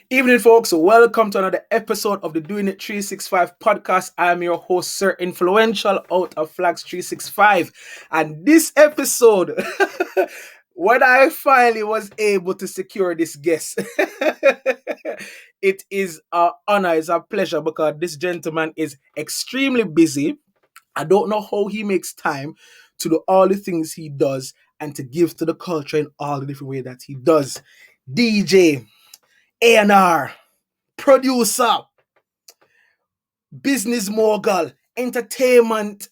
Evening, folks. Welcome to another episode of the Doing It 365 podcast. I'm your host, Sir Influential, out of Flags 365. And this episode, when I finally was able to secure this guest, it is an honor, it's a pleasure because this gentleman is extremely busy. I don't know how he makes time to do all the things he does and to give to the culture in all the different ways that he does. DJ, A&R, producer, business mogul, entertainment,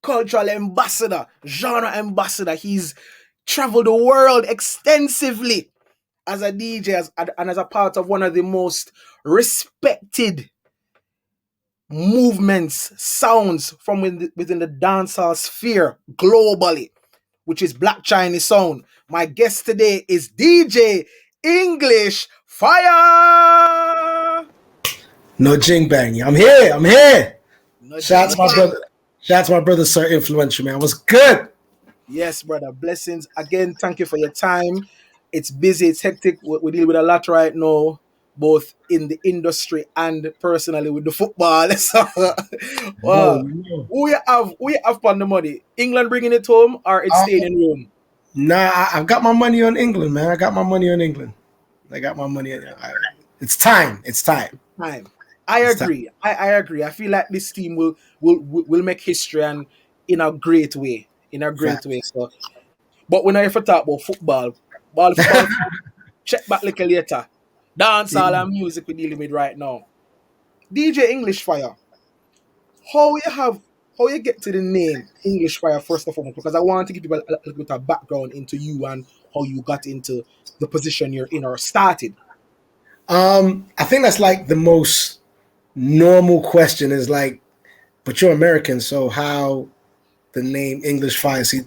cultural ambassador, genre ambassador. He's traveled the world extensively as a DJ and as a part of one of the most respected movements, sounds from within the dancehall sphere globally, which is Black Chinese sound. My guest today is DJ English Fire. No jing bang. I'm here. No Shout out to my brother. Shout out to my brother, Sir Influential, man. What's good? Yes, brother. Blessings. Again, thank you for your time. It's busy, it's hectic. We deal with a lot right now, both in the industry and personally with the football. So, wow. Who you have on the money? England bringing it home or it's staying in Rome? Nah, I've got my money on England, man. I got my money on England. It's time. Time. I agree. I agree. I feel like this team will make history and in a great way. So, but when I ever talk about football, check back a little later. Dancehall and music we're dealing with right now. DJ English Fire. How you get to the name English Fire first of all? Because I want to give people a little bit of background into you and how you got into the position you're in or started. I think that's like the most normal question is like, but you're American, so how the name English Fire? See,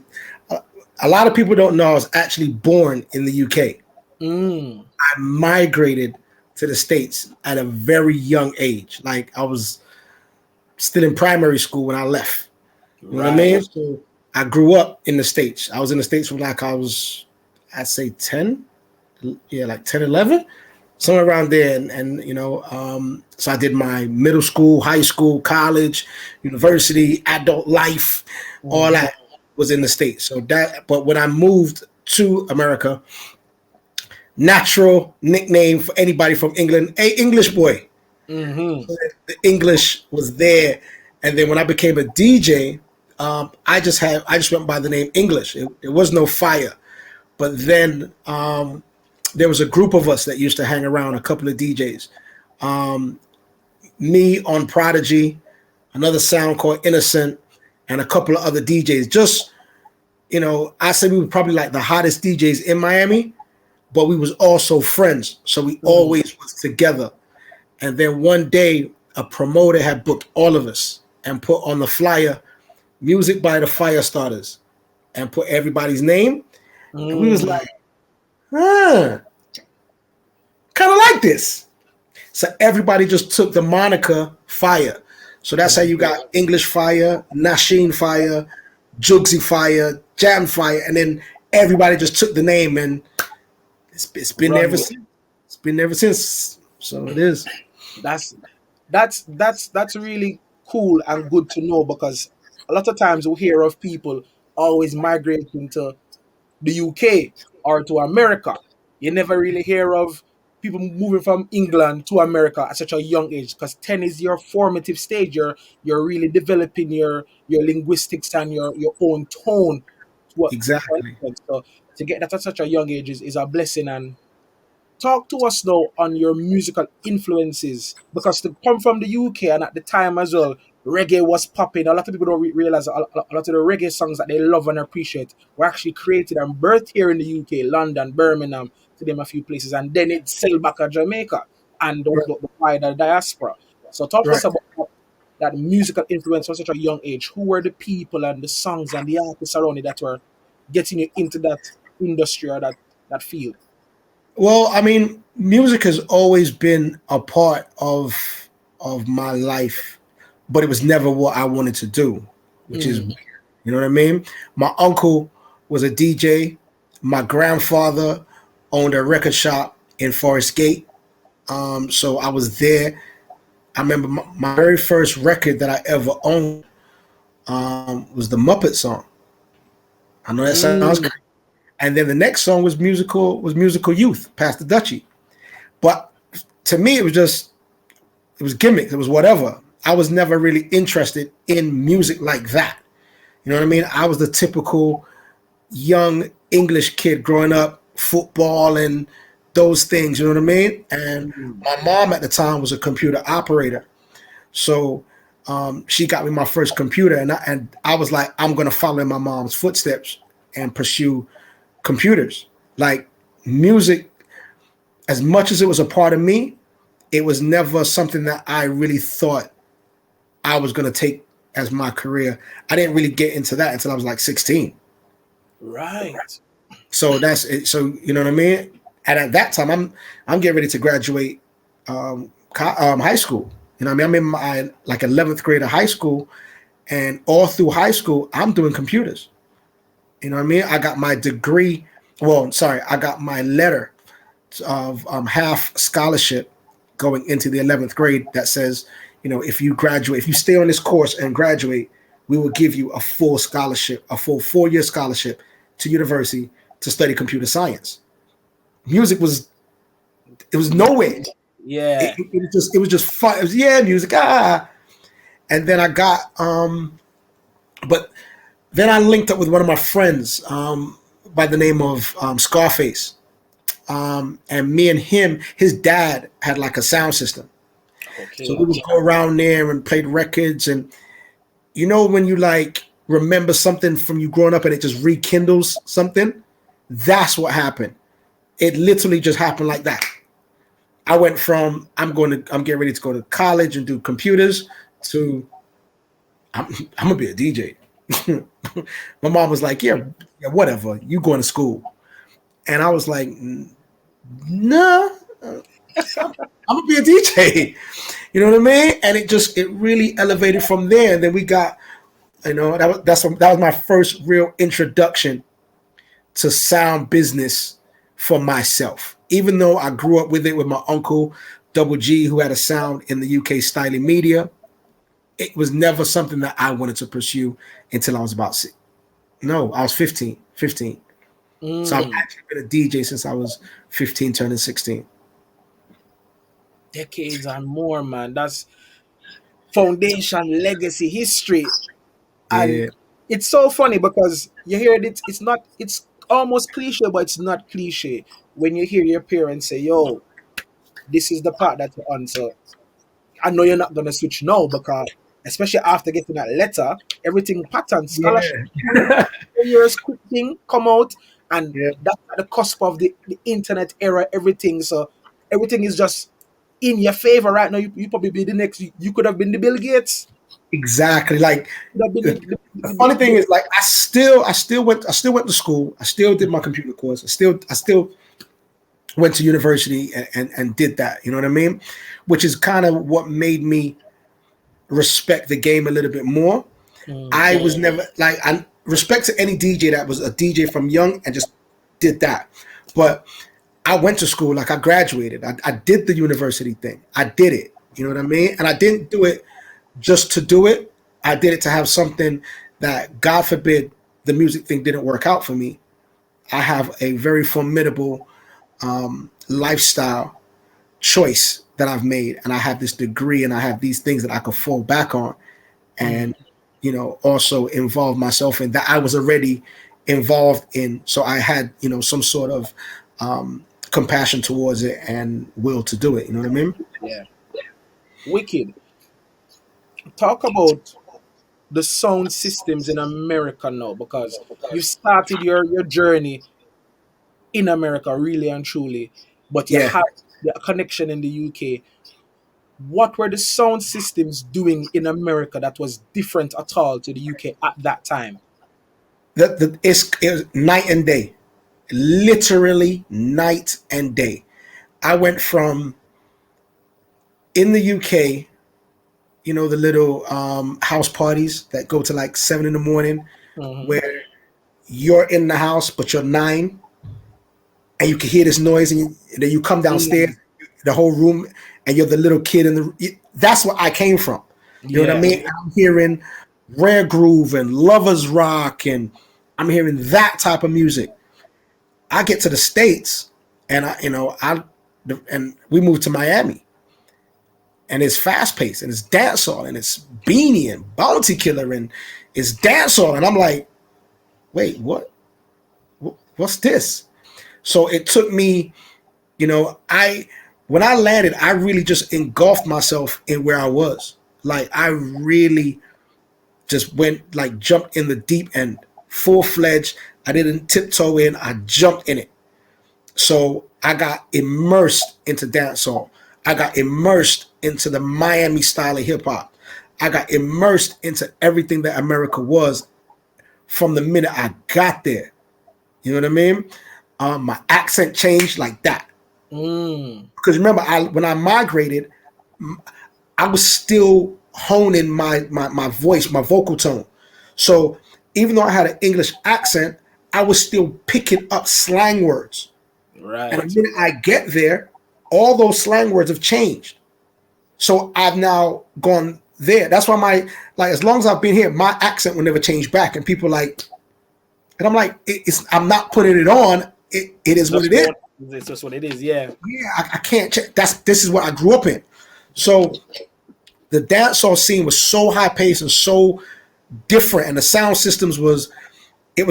a lot of people don't know I was actually born in the UK. I migrated to the States at a very young age. Like I was still in primary school when I left. You know what I mean? So I grew up in the States. I was in the States from like I'd say 10. Yeah, like 10, 11. Somewhere around there. And you know, so I did my middle school, high school, college, university, adult life, all that was in the States. But when I moved to America, natural nickname for anybody from England, English boy. So the English was there. And then when I became a DJ, I just went by the name English. It was no Fire. But then there was a group of us that used to hang around, a couple of DJs. Me on Prodigy, another sound called Innocent, and a couple of other DJs. Just, I said we were probably like the hottest DJs in Miami, but we was also friends. So we always was together. And then one day, a promoter had booked all of us and put on the flyer, music by the Fire Starters, and put everybody's name. And we was like, kind of like this. So everybody just took the moniker Fire. So that's how you got English Fire, Nasheen Fire, Jugsy Fire, Jam Fire, and then everybody just took the name, and it's been ever since. It's been ever since. So it is. That's really cool and good to know, because a lot of times we hear of people always migrating to the UK or to America. You never really hear of people moving from England to America at such a young age, because 10 is your formative stage. You're really developing your linguistics and your own tone. Exactly. So to get that at such a young age is a blessing. And talk to us now on your musical influences, because to come from the UK and at the time as well, reggae was popping. A lot of people don't realize a lot of the reggae songs that they love and appreciate were actually created and birthed here in the UK, London, Birmingham, to name a few places, and then it sailed back to Jamaica and the wider diaspora. So talk to us about that musical influence from such a young age. Who were the people and the songs and the artists around it that were getting you into that industry or that field? Well, I mean, music has always been a part of my life, but it was never what I wanted to do, which is weird. You know what I mean? My uncle was a DJ. My grandfather owned a record shop in Forest Gate. So I was there. I remember my very first record that I ever owned was the Muppet song. I know that sounds crazy. Mm, And then the next song was musical youth, Pastor Dutchy. But to me, it was gimmicks. It was whatever. I was never really interested in music like that. You know what I mean? I was the typical young English kid growing up, football and those things. You know what I mean? And mm. my mom at the time was a computer operator, so she got me my first computer, and I was like, I'm gonna follow in my mom's footsteps and pursue computers. Like music, as much as it was a part of me, it was never something that I really thought I was gonna take as my career. I didn't really get into that until I was like 16. Right. So that's it. So you know what I mean. And at that time, I'm getting ready to graduate high school. You know what I mean. I'm in my like 11th grade of high school, and all through high school, I'm doing computers. You know what I mean. I got my degree. Well, sorry, I got my letter of half scholarship going into the 11th grade that says, you know, if you graduate, if you stay on this course and graduate, we will give you a full scholarship, a full 4 year scholarship to university to study computer science. Music was it was nowhere. Yeah. It was just fun. It was yeah, music and then I got but then I linked up with one of my friends by the name of Scarface. And me and him, his dad had like a sound system. So we Okay. would go around there and played records. And you know, when you like remember something from you growing up and it just rekindles something, that's what happened. It literally just happened like that. I went from I'm getting ready to go to college and do computers to I'm gonna be a DJ. My mom was like, yeah, whatever. You going to school. And I was like, nah, I'm gonna be a DJ. You know what I mean? And it really elevated from there. And then we got, you know, that was my first real introduction to sound business for myself. Even though I grew up with it with my uncle Double G, who had a sound in the UK styling media, it was never something that I wanted to pursue until I was about six. No, I was 15. 15. So I've Mm. actually been a DJ since I was 15, turning 16. Decades and more, man. That's foundation, legacy, history. And Yeah. it's so funny because you hear it, it's not, it's almost cliche, but it's not cliche when you hear your parents say, yo, this is the part that you're on. So I know you're not gonna switch now because especially after getting that letter, everything pattern, scholarship, quick, Yeah. 4 years quick thing come out, and Yeah. that's at the cusp of the internet era, everything. So everything is just in your favor right now. You probably be the next. You could have been the Bill Gates. Exactly. Like You could have been the, the funny thing is, like I still went to school. I still did my computer course. I still went to university and did that. You know what I mean? Which is kind of what made me respect the game a little bit more. Mm, I was never like I respect to any DJ that was a DJ from young and just did that. But I went to school, like I graduated. I did the university thing. I did it. You know what I mean? And I didn't do it just to do it. I did it to have something that, God forbid, the music thing didn't work out for me. I have a very formidable lifestyle choice that I've made, and I have this degree, and I have these things that I could fall back on, mm, and also involve myself in that I was already involved in. So I had some sort of compassion towards it and will to do it. You know what I mean? yeah, wicked. Talk about the sound systems in America now because you started your journey in America really and truly, but you Yeah. have the connection in the UK. What were the sound systems doing in America that was different at all to the UK at that time? It's night and day, literally night and day. I went from in the UK, the little house parties that go to like 7 in the morning, Hmm. where you're in the house but you're 9, and you can hear this noise, and then you come downstairs. Mm, the whole room, and you're the little kid in the. That's what I came from. You know what I Yeah. mean? I'm hearing rare groove and lovers rock, and I'm hearing that type of music. I get to the states, and and we moved to Miami, and it's fast paced, and it's dancehall, and it's Beanie and Bounty Killer, and it's dancehall, and I'm like, wait, what? What's this? So it took me, I when I landed, I really just engulfed myself in where I was. Like I really just went like jumped in the deep end, full fledged. I didn't tiptoe in. I jumped in it. So I got immersed into dancehall. I got immersed into the Miami style of hip hop. I got immersed into everything that America was from the minute I got there. You know what I mean? My accent changed like that. Mm. Because remember, when I migrated, I was still honing my voice, my vocal tone. So even though I had an English accent, I was still picking up slang words. And the Right. minute I get there, all those slang words have changed. So I've now gone there. That's why as long as I've been here, my accent will never change back. And people like, and I'm like, I'm not putting it on. It is what Just it is. what it's just what it is. Yeah. Yeah, I can't check. This is what I grew up in. So the dancehall scene was so high paced and so different, and the sound systems was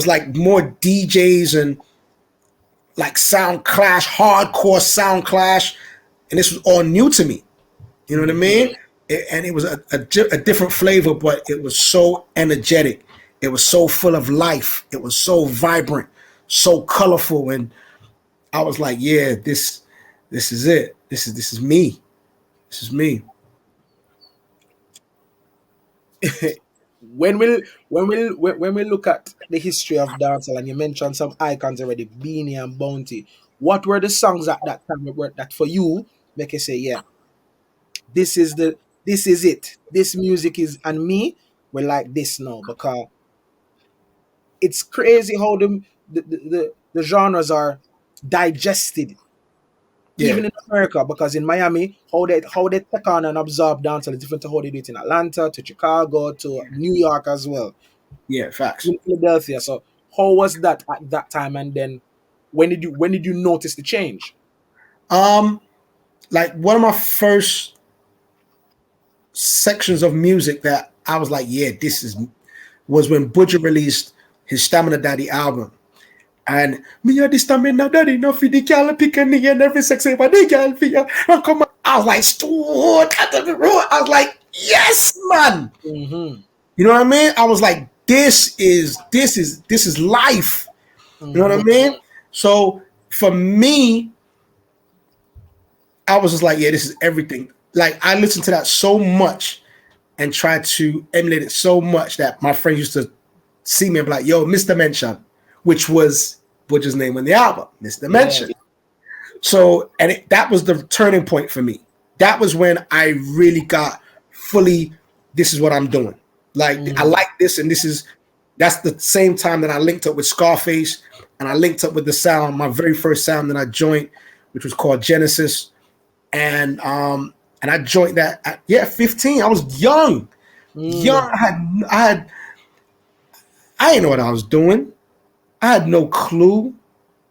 like more DJs and like sound clash, hardcore sound clash, and this was all new to me. You know what I Mhm. mean? And it was a different flavor, but it was so energetic. It was so full of life. It was so vibrant, so colorful, and I was like, yeah, this is it. This is me. This is me. When we look at the history of dancehall, and you mentioned some icons already, Beanie and Bounty. What were the songs at that time that for you make you say, yeah, this is it. This music is, and me, we're like this now, because it's crazy how the genres are digested Yeah, even in America, because in Miami, how they take on and absorb dancehall is different to how they do it in Atlanta, to Chicago, to New York as well, yeah, facts. in Philadelphia. So how was that at that time? And then when did you notice the change? Um, like one of my first sections of music that I was like, yeah, this is was when Butcher released his Stamina Daddy album. And me a the stamina daddy, no for the girl pick a nigga and every sexy but the girl for you. And come on. I was like, stood at the road. I was like, yes, man. Mm-hmm. You know what I mean? I was like, this is life. You know what I Mm-hmm. mean? So for me, I was just like, yeah, this is everything. Like I listened to that so much and tried to emulate it so much that my friends used to see me and be like, yo, Mr. Mention, which was Butcher's name on the album, Mr. Yeah. Mention. So, that was the turning point for me. That was when I really got fully, this is what I'm doing. Like, I Mm-hmm. like this, and that's the same time that I linked up with Scarface and I linked up with the sound, my very first sound that I joined, which was called Genesis. And I joined that at, yeah, 15. I was young. Young. Mm. I didn't know what I was doing. I had no clue.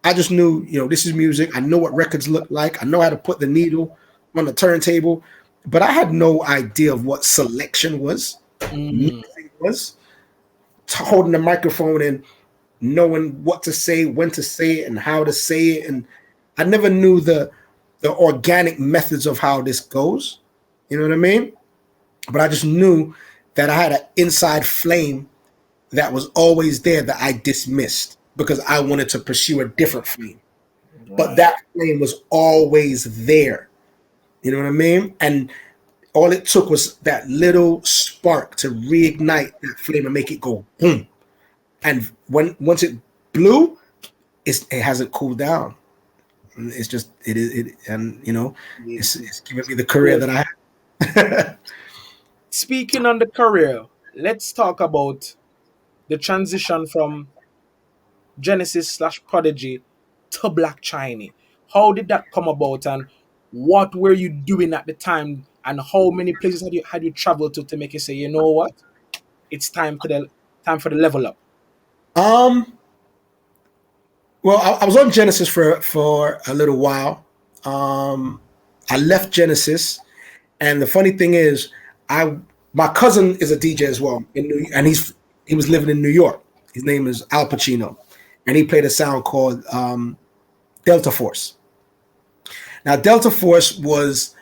I just knew, this is music. I know what records look like. I know how to put the needle on the turntable, but I had no idea of what selection was, Mm. mixing was, holding the microphone and knowing what to say, when to say it, and how to say it. And I never knew the organic methods of how this goes. You know what I mean? But I just knew that I had an inside flame that was always there that I dismissed because I wanted to pursue a different flame. But Right. that flame was always there. You know what I mean? And all it took was that little spark to reignite that flame and make it go boom. And once it blew, it hasn't cooled down. It's just it is it, and it's giving me the career Well, that I have. speaking on the career, let's talk about the transition from Genesis slash Prodigy to Black Chiney. How did that come about, and what were you doing at the time, and how many places had you traveled to make you say, you know what, it's time for the level up? Um, well, I was on Genesis for a little while. Um, I left Genesis, and the funny thing is, I my cousin is a DJ as well and he was living in New York. His name is Al Pacino, and he played a sound called Delta Force. Now, Delta Force was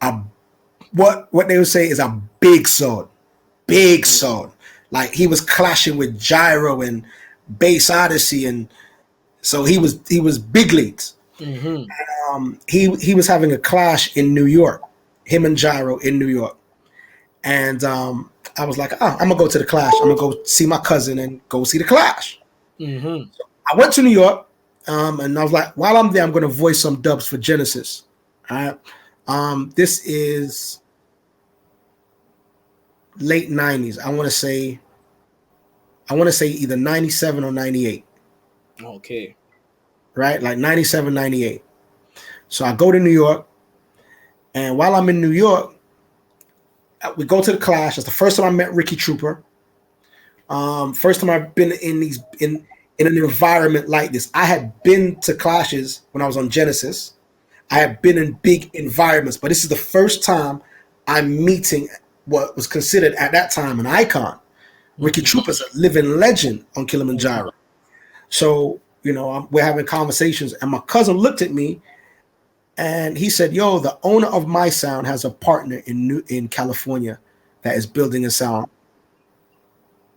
a what they would say is a big sound. Like he was clashing with Gyro and Bass Odyssey, and so he was big leads. Mm-hmm. He was having a clash in New York, him and Gyro in New York, and I was like, oh, I'm gonna go to the clash. I'm gonna go see my cousin and go see the clash. Mm-hmm. I went to New York, and I was like, while I'm there, I'm gonna voice some dubs for Genesis. All right, this is late '90s. I want to say either '97 or '98. Okay. Right, like '97, '98. So I go to New York, and while I'm in New York, we go to the clash. It's the first time I met Ricky Trooper. First time I've been in an environment like this. I had been to clashes when I was on Genesis. I have been in big environments, but this is the first time I'm meeting what was considered at that time an icon. Ricky Trooper's a living legend on Kilimanjaro. So, we're having conversations, and my cousin looked at me and he said, yo, the owner of my sound has a partner in California that is building a sound.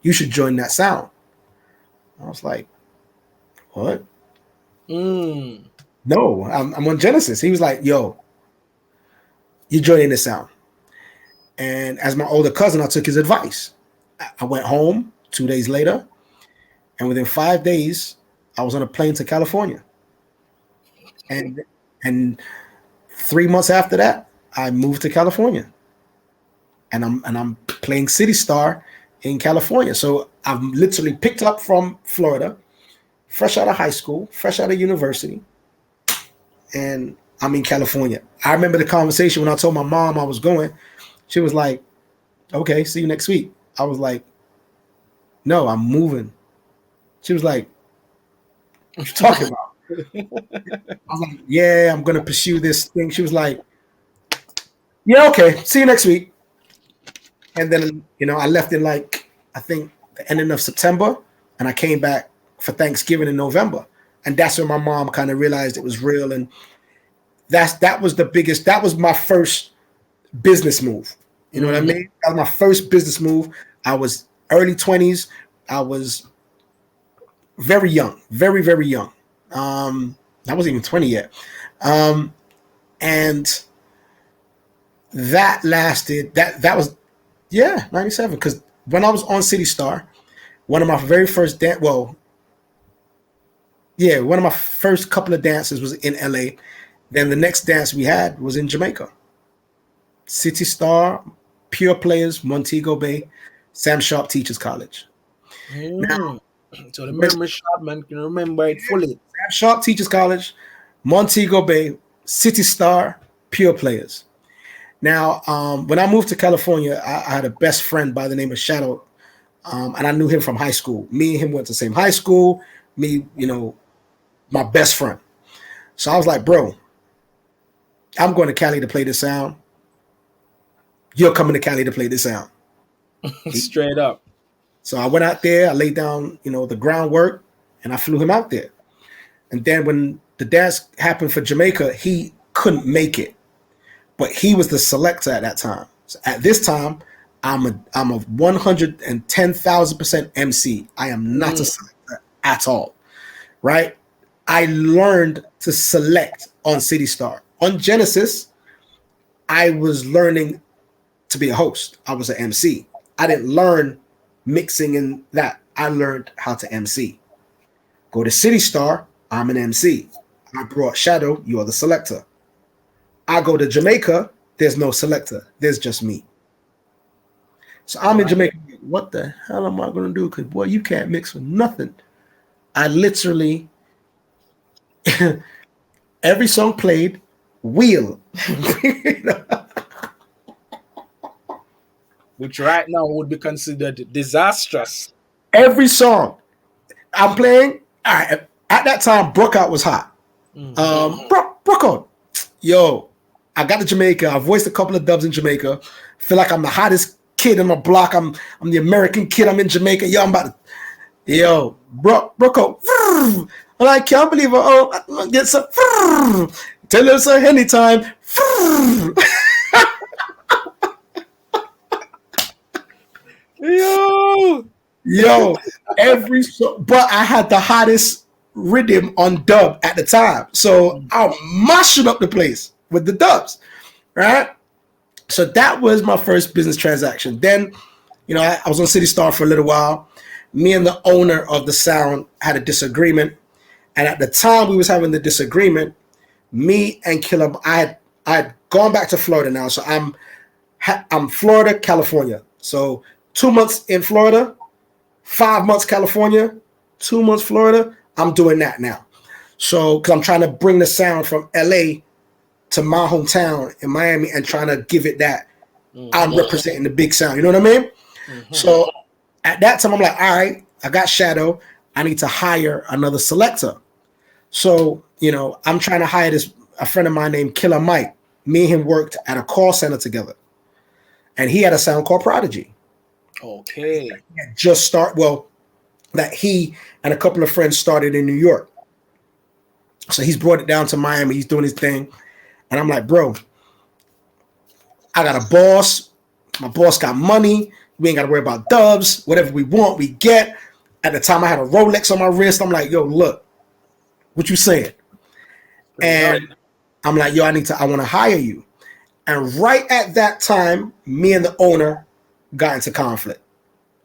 You should join that sound. I was like, what? Mm. No, I'm on Genesis. He was like, yo, you're joining this sound. And as my older cousin, I took his advice. I went home 2 days later, and within 5 days, I was on a plane to California. And 3 months after that, I moved to California. And I'm playing City Star in California. So I've literally picked up from Florida, fresh out of high school, fresh out of university, and I'm in California. I remember the conversation when I told my mom I was going. She was like, okay, see you next week. I was like, no, I'm moving. She was like, what you talking about? I was like, yeah, I'm going to pursue this thing. She was like, yeah, okay, see you next week. And then, I left in I think the ending of September, and I came back for Thanksgiving in November. And that's when my mom kind of realized it was real. And that was my first business move. You know what I mean? That was my first business move. I was early 20s. I was very young, very, very young. I wasn't even 20 yet. And that lasted, that was, 97. Because when I was on City Star, one of my very first one of my first couple of dances was in LA. Then the next dance we had was in Jamaica. City Star, Pure Players, Montego Bay, Sam Sharp Teachers College. Now, So the memory shot, man, can remember it fully. Sam Sharp Teachers College, Montego Bay, City Star, Pure Players. Now, when I moved to California, I had a best friend by the name of Shadow, and I knew him from high school. Me and him went to the same high school. My best friend. So I was like, bro, I'm going to Cali to play this sound. You're coming to Cali to play this sound. Straight up. So I went out there, I laid down, the groundwork, and I flew him out there. And then when the dance happened for Jamaica, he couldn't make it, but he was the selector at that time. So at this time, I'm a 110,000% MC. I am not a selector at all, right? I learned to select on City Star. On Genesis, I was learning to be a host. I was an MC. I didn't learn mixing in that. I learned how to MC. Go to City Star, I'm an MC. I brought Shadow, you're the selector. I go to Jamaica, there's no selector. There's just me. So I'm in Jamaica. What the hell am I going to do? Because, boy, you can't mix with nothing. I literally, every song played, Wheel. Which right now would be considered disastrous. Every song I'm playing, all right, at that time, Brookout was hot. Brookout. Yo, I got to Jamaica. I voiced a couple of dubs in Jamaica. Feel like I'm the hottest kid in my block. I'm the American kid. I'm in Jamaica. Yo, I'm about to. Yo, Brookout. I can't believe it. Oh, get some. Tell us anytime. Yo, Yo, every so, but I had the hottest rhythm on dub at the time, so I'm mashing up the place with the dubs, right? So that was my first business transaction. Then, I was on City Star for a little while. Me and the owner of the sound had a disagreement, and at the time we was having the disagreement, me and Killer, I had gone back to Florida now, so I'm Florida, California. So 2 months in Florida, 5 months California, 2 months Florida. I'm doing that now. So, because I'm trying to bring the sound from LA to my hometown in Miami and trying to give it that I'm representing the big sound. You know what I mean? So, at that time, I'm like, all right, I got Shadow. I need to hire another selector. So, I'm trying to hire a friend of mine named Killer Mike. Me and him worked at a call center together. And he had a sound called Prodigy. okay. That he and a couple of friends started in New York. So he's brought it down to Miami. He's doing his thing. And I'm like, bro, I got a boss. My boss got money. We ain't got to worry about dubs. Whatever we want, we get. At the time, I had a Rolex on my wrist. I'm like, yo, look, what you saying? And I'm like, yo, I want to hire you. And right at that time, me and the owner got into conflict.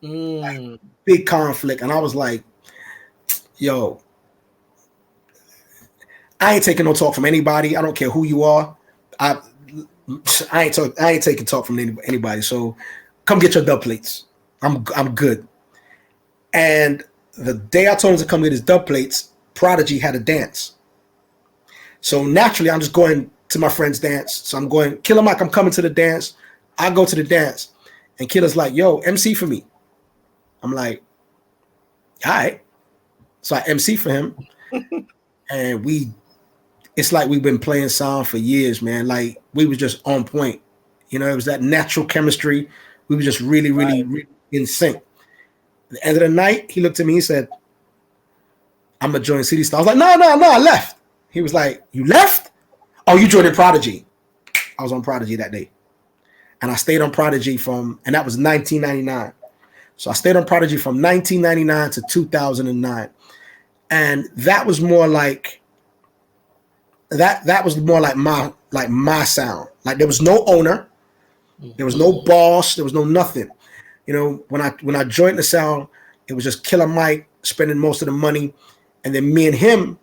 Like, big conflict. And I was like, yo, I ain't taking no talk from anybody. I don't care who you are. I ain't taking talk from anybody. So come get your dub plates. I'm good. And the day I told him to come get his dub plates, Prodigy had a dance. So naturally, I'm just going to my friend's dance. So I'm going, Killer Mike, I'm coming to the dance. I go to the dance. And Killer's like, yo, MC for me. I'm like, all right. So I MC for him. And it's like we've been playing sound for years, man. Like we was just on point. It was that natural chemistry. We were just really, really, really in sync. At the end of the night, he looked at me and said, I'm going to join City Star. I was like, no, I left. He was like, you left? Oh, you joined Prodigy. I was on Prodigy that day. And I stayed on Prodigy and that was 1999. So I stayed on Prodigy from 1999 to 2009. And that was more like my sound. Like there was no owner, there was no boss, there was no nothing. When I joined the sound, it was just Killer Mike spending most of the money, and then me and him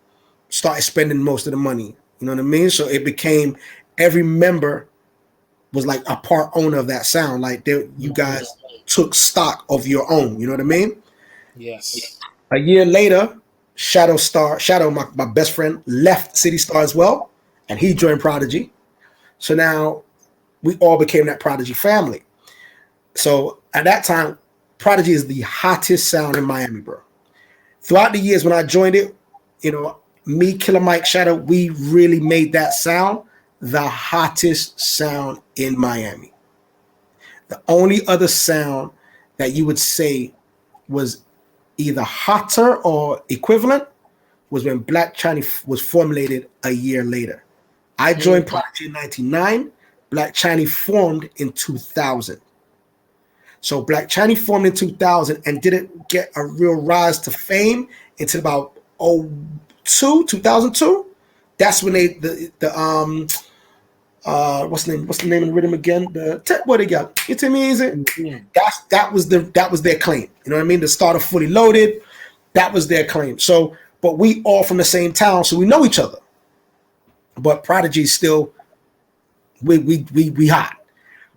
started spending most of the money. You know what I mean? So it became every member was like a part owner of that sound. Like you guys took stock of your own. You know what I mean? Yes. A year later, Shadow, my best friend, left City Star as well, and he joined Prodigy. So now we all became that Prodigy family. So at that time, Prodigy is the hottest sound in Miami, bro. Throughout the years when I joined it, me, Killer Mike, Shadow, we really made that sound the hottest sound in Miami. The only other sound that you would say was either hotter or equivalent was when Black Chinese was formulated a year later. I joined Prodigy in 1999. Black Chinese formed in 2000. So Black Chinese formed in 2000 and didn't get a real rise to fame until about 2002. That's when what's the name of the rhythm again? What they got? It's amazing. That was their claim. You know what I mean? The start of Fully Loaded, that was their claim. So, but we all from the same town, so we know each other. But Prodigy still, we hot.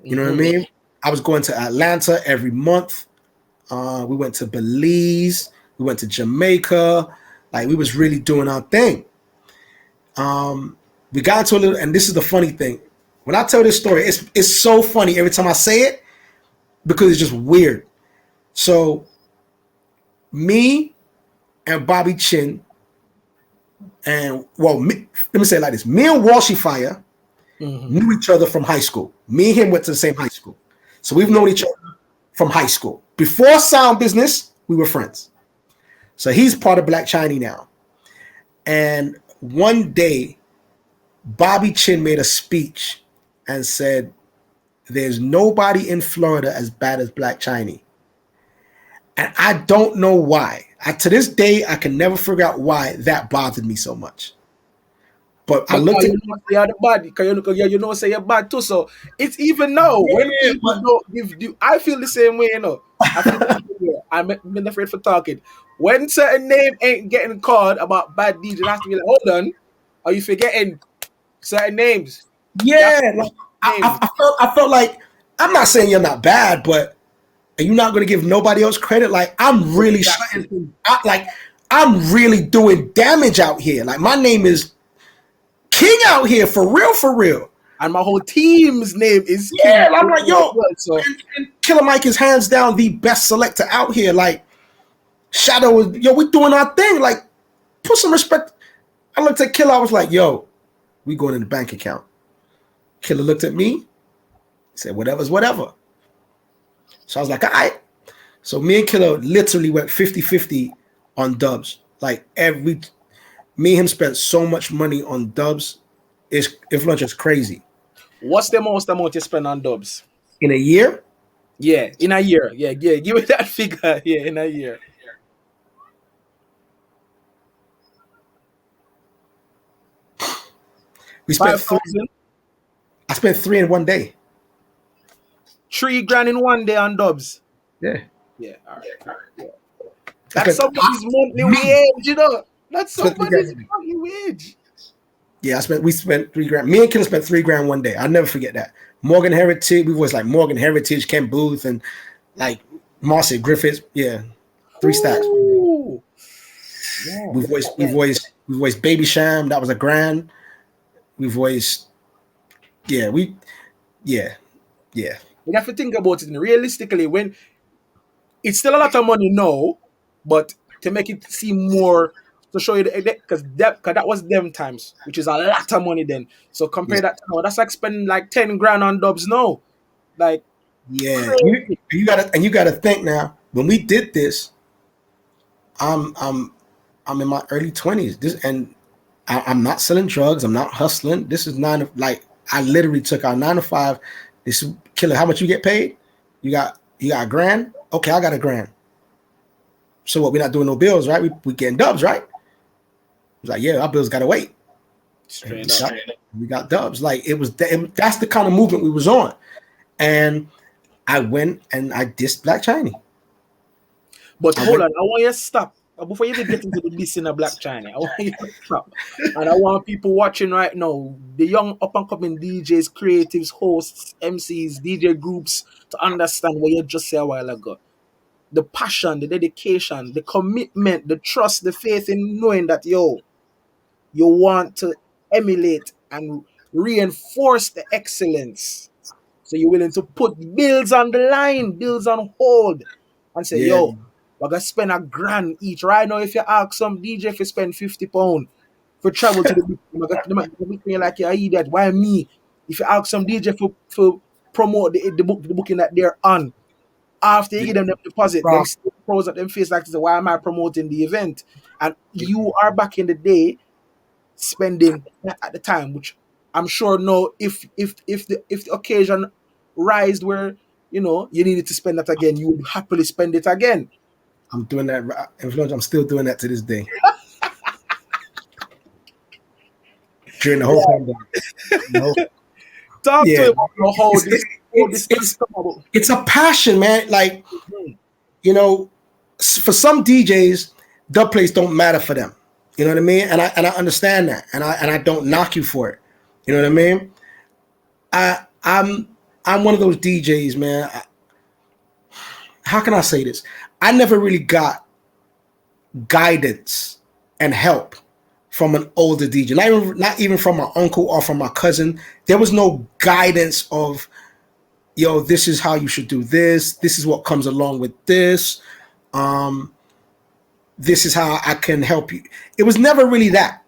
You know what I mean? I was going to Atlanta every month. We went to Belize. We went to Jamaica. Like we was really doing our thing. We got into a little, and this is the funny thing. When I tell this story, it's so funny every time I say it because it's just weird. So me and Bobby Chin, and let me say it like this: me and Walshy Fire knew each other from high school. Me and him went to the same high school, so we've known each other from high school. Before sound business, we were friends. So he's part of Black Chinese now. And one day, Bobby Chin made a speech and said, "There's nobody in Florida as bad as Black Chinese." And I don't know why. To this day, I can never figure out why that bothered me so much. But I looked Because at you know you're the bad, because you know say you're bad too. So it's even now when yeah, people but don't give you, I feel the same way, you know. I feel the same way. I'm afraid for talking. When certain name ain't getting called about bad deeds, it has to be like, hold on, are you forgetting certain names? You have to yeah, like names. I felt like I'm not saying you're not bad, but are you not going to give nobody else credit? Like I'm really Exactly. shutting, like I'm really doing damage out here. Like my name is King out here for real, for real. And my whole team's name is King Yeah, I'm like, as yo, well. So and Killer Mike is hands down the best selector out here. Like Shadow is, yo, we doing our thing. Like, put some respect. I looked at Killer, I was like, yo, we going in the bank account. Killer looked at me, said, whatever's whatever. So I was like, all right. So me and Killer literally went 50-50 on dubs. Like me and him spent so much money on dubs. It's influence is crazy. what's the most amount you spend on dubs? In a year, Yeah, in a year. Yeah, yeah. Give me that figure. Yeah, in a year. we spent Five three. thousand. I spent 3 in one day. 3 grand in one day on dubs. Yeah. Yeah, all right, cool. Yeah. I That's spent somebody's monthly me. wage, you know. That's Spent 3 somebody's grand. monthly wage. Yeah, we spent 3 grand. Me and Killer spent 3 grand one day. I'll never forget that. Morgan Heritage, we was like Morgan Heritage, Ken Booth, and like Marcy Griffiths. Yeah, 3 stacks one day. Ooh. Yeah. We voiced Baby Sham. That was a grand. We voiced. Yeah, yeah, yeah, You have to think about it. Realistically, when it's still a lot of money now, but to make it seem more to show you because that was them times, which is a lot of money then. So yeah, compare that to now. That's like spending like 10 grand on dubs now. Like yeah. crazy. You gotta think now. When we did this, I'm I'm I'm in my early 20s. I'm not selling drugs. I'm not hustling. This is like I literally took our 9 to 5. This is Killer. How much you get paid? You got a grand? Okay, I got a grand. So what? We're not doing no bills, right? We getting dubs, right? He's like, yeah, our bills gotta wait. And Straight up. we got dubs. Like that's the kind of movement we was on. And I went and I dissed Black Chinese. But I hold went, on, I want you to stop. Before you even get into the this in a Black China, I want you to stop. And I want people watching right now, the young up and coming DJs, creatives, hosts, MCs, DJ groups, to understand what you just said a while ago. The passion, the dedication, the commitment, the trust, the faith in knowing that you want to emulate and reinforce the excellence. So you're willing to put bills on the line, bills on hold, and say, yeah, we're gonna spend a grand each. Right now, if you ask some DJ if you spend £50 for travel to the beach, they might look at me like you're an idiot. Why me? If you ask some DJ for promote the booking that they're on, after you yeah, give them the deposit, them still pros at them face like, why am I promoting the event? And you are back in the day spending that at the time, which I'm sure no, if the occasion rised where you needed to spend that again, you would happily spend it again. I'm doing that. Influence. I'm still doing that to this day. During the whole pandemic. No. Talk to Yeah, him about how it's this it's how this it's thing it's come about. it's a passion, man. Like Mhm. you know, for some DJs, dub plays don't matter for them. You know what I mean? And I understand that, and I don't knock you for it. You know what I mean? I I'm I'm one of those DJs, man. How can I say this? I never really got guidance and help from an older DJ, not even from my uncle or from my cousin. There was no guidance of, yo, this is how you should do this. This is what comes along with this. Um, this is how I can help you. It was never really that.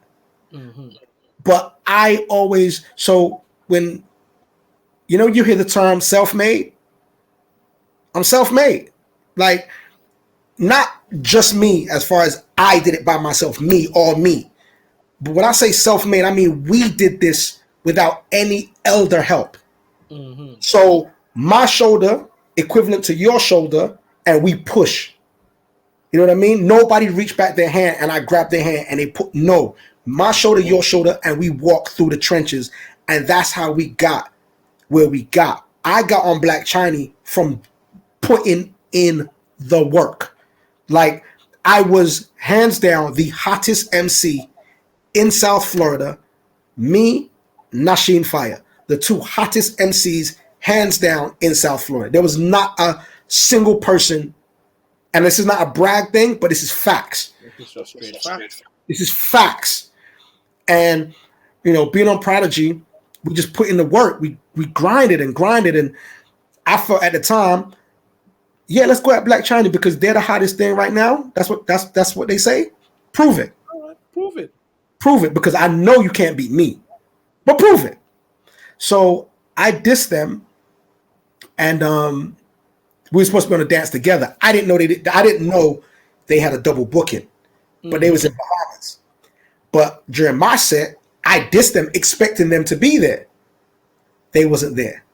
Mm-hmm. But I always, so when, you hear the term self-made, I'm self-made. Like, not just me as far as I did it by myself, me, all me. But when I say self-made, I mean we did this without any elder help. Mm-hmm. So my shoulder equivalent to your shoulder, and we push. You know what I mean? Nobody reached back their hand and I grabbed their hand and they put, no, my shoulder, your shoulder, and we walked through the trenches. And that's how we got where we got. I got on Black Chiney from putting in the work. Like, I was hands down the hottest MC in South Florida. Me, Nasheen Fire, the two hottest MCs hands down in South Florida. There was not a single person, and this is not a brag thing, but this is facts. It's just straight facts. This is facts. And, being on Prodigy, we just put in the work. We grinded and grinded. And I felt at the time, yeah, let's go at Black China because they're the hottest thing right now. That's what they say. Prove it. All right, prove it. Prove it, because I know you can't beat me. But prove it. So I dissed them, and we were supposed to be on a dance together. I didn't know they had a double booking, but they was in Bahamas. But during my set, I dissed them, expecting them to be there. They wasn't there.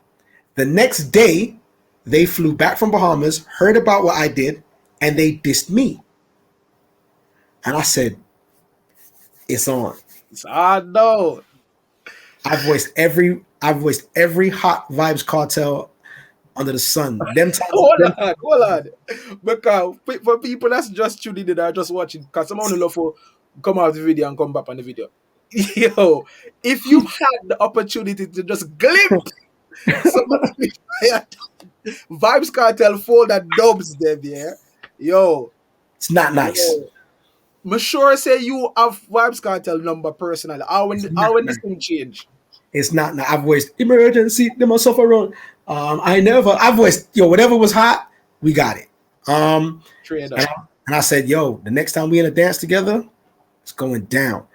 The next day, they flew back from Bahamas, heard about what I did, and they dissed me. And I said, it's on. It's hard though. I voiced every hot vibes cartel under the sun. Hold on. Because for people that's just tuning in or just watching, because someone will love for come out of the video and come back on the video. Yo, if you had the opportunity to just glimpse some of the Vibes Cartel fold that dubs them, yeah. Yo, it's not nice. Yo, I'm sure say you have Vibes Cartel number personally. How when this thing change? It's not. I've voiced emergency. They must suffer run. I voiced, whatever was hot, we got it. And I said, yo, the next time we in a dance together, it's going down.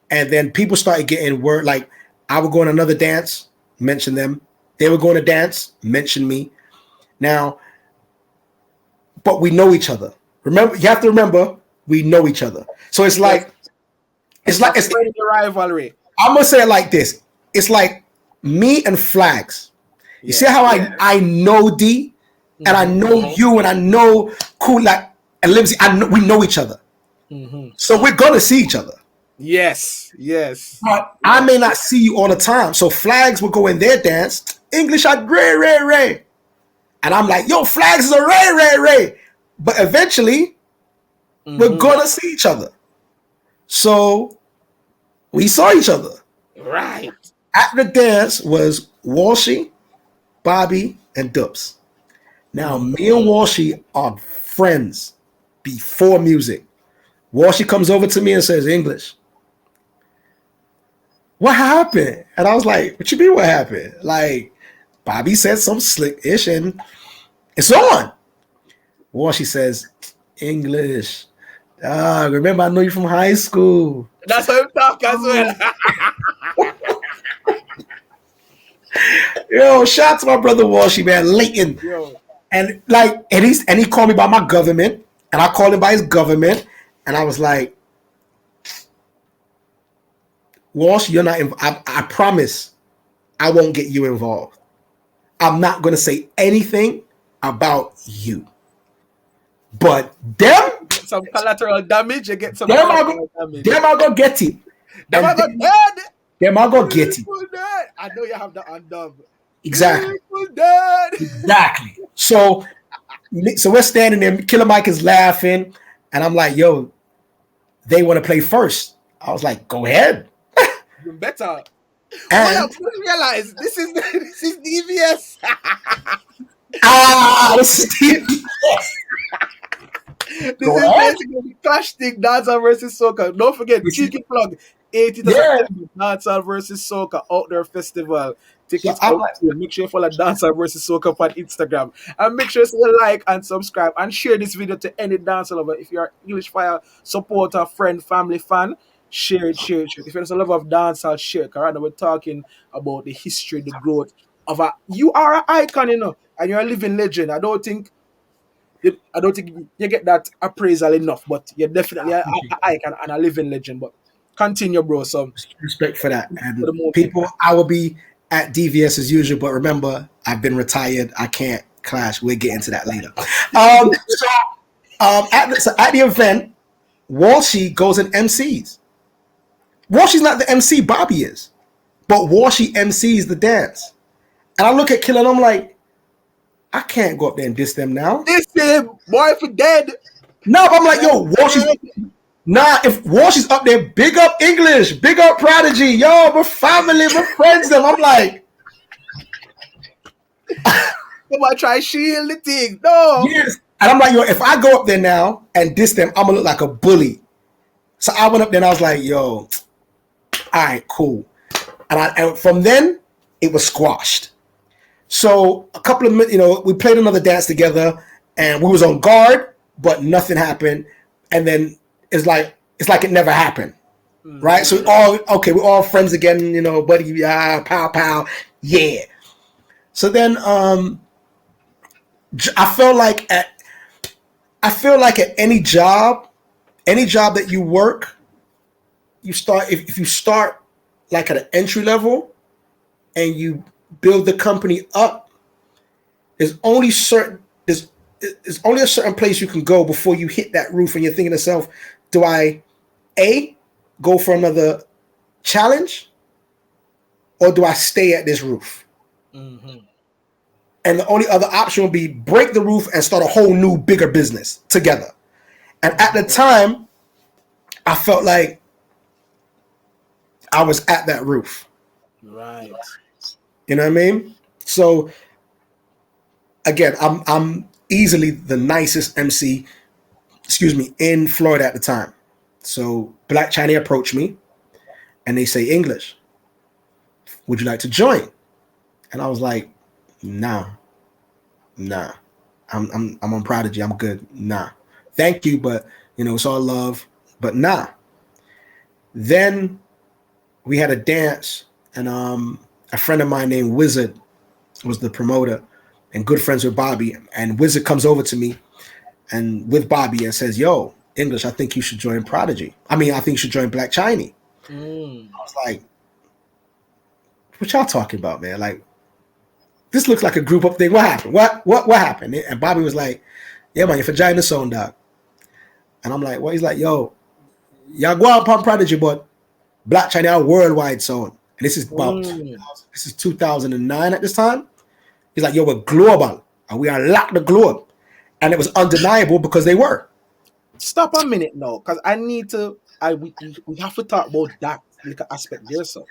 And then people started getting word, like I would go on another dance, mention them. They were going to dance, mention me. Now, but we know each other. Remember, you have to remember, we know each other. So it's like it's the rivalry. I'm gonna say it like this. It's like me and Flags. You see how I know D, and I know you, and I know Cool, like, and Limsy. We know each other, so we're gonna see each other. Yes. But I may not see you all the time. So Flags will go in their dance. English at Ray. And I'm like, yo, Flags is a Ray. But eventually, we're gonna see each other. So we saw each other. Right. At the dance was Walshy, Bobby, and Dubs. Now, me and Walshy are friends before music. Walshy comes over to me and says, English, what happened? And I was like, what you mean what happened? Like, Bobby said some slick-ish and it's on. Walshy says, English. Remember, I know you from high school. That's how you talk as well. Yo, shout out to my brother Walshy, man, Leighton. Yo. And he called me by my government, and I called him by his government, and I was like, Walsh, you're not. I promise, I won't get you involved. I'm not gonna say anything about you. But them, some collateral damage. You get some. Them are gonna get it. Them are gonna dead. Them are gonna get it. I know you have the undub. Exactly. Exactly. So we're standing there. Killer Mike is laughing, and I'm like, "Yo, they want to play first." I was like, "Go ahead." Even better. And realize this is DVS. this is DVS. This Go is ahead. basically the clash thing, dancehall versus soca. Don't forget, You see, cheeky plug, 18th of yeah. September, dancehall versus soca outdoor festival. So Tickets I'm out like, soon. Make sure you follow dancehall versus soca on Instagram, and make sure you like and subscribe and share this video to any dancehall lover. If you're English Fire supporter, friend, family, fan, share it, share it, share it. If you're just a lover of dancehall, share it. 'Cause right now we're talking about the history, the growth of a. You are an icon, and you're a living legend. I don't think you get that appraisal enough, but you're I definitely appreciate a icon and a living legend. But continue, bro. So respect for that. for And the moment, people, I will be at DVS as usual, but remember, I've been retired. I can't clash. We'll get into that later. At the event, Walshy goes and MCs. Walshy's not the MC, Bobby is. But Walshy MCs the dance. And I look at Killer and I'm like, I can't go up there and diss them now. this is boy for dead. No, but I'm like, yo, Walshy's nah, if Walshy's up there, big up English, big up Prodigy, yo, we're family, we're friends. Them. I'm like, Come on, try shield the thing. No. yes. And I'm like, yo, if I go up there now and diss them, I'm gonna look like a bully. So I went up there and I was like, yo, all right, cool. And from then, it was squashed. So a couple of minutes, we played another dance together, and we was on guard, but nothing happened. And then it's like it never happened, right? So we're all friends again, buddy, pow pow, yeah. So then I feel like at any job that you work, you start if you start like at an entry level and you build the company up, there's only a certain place you can go before you hit that roof, and you're thinking to yourself, do I go for another challenge, or do I stay at this roof? Mm-hmm. And the only other option would be break the roof and start a whole new bigger business together. And at the time, I felt like I was at that roof. Right. You know what I mean? So again, I'm easily the nicest MC, in Florida at the time. So Black China approached me and they say, English, would you like to join? And I was like, nah. I'm on Prodigy. I'm good. Nah. Thank you, but it's all love. But nah. Then we had a dance, and a friend of mine named Wizard was the promoter and good friends with Bobby. And Wizard comes over to me and with Bobby and says, yo, English, I think you should join Prodigy. I think you should join Black China. I was like, what y'all talking about, man? Like, this looks like a group up thing. What happened? What happened? And Bobby was like, yeah, man, you're vagina song, dog. And I'm like, well, he's like, yo, y'all go out on Prodigy, but Black China are worldwide song. And this is about 2009 at this time. He's like, yo, we're global and we are locked the globe. And it was undeniable because they were. Stop a minute now, because I need to. We have to talk about that little aspect there. So,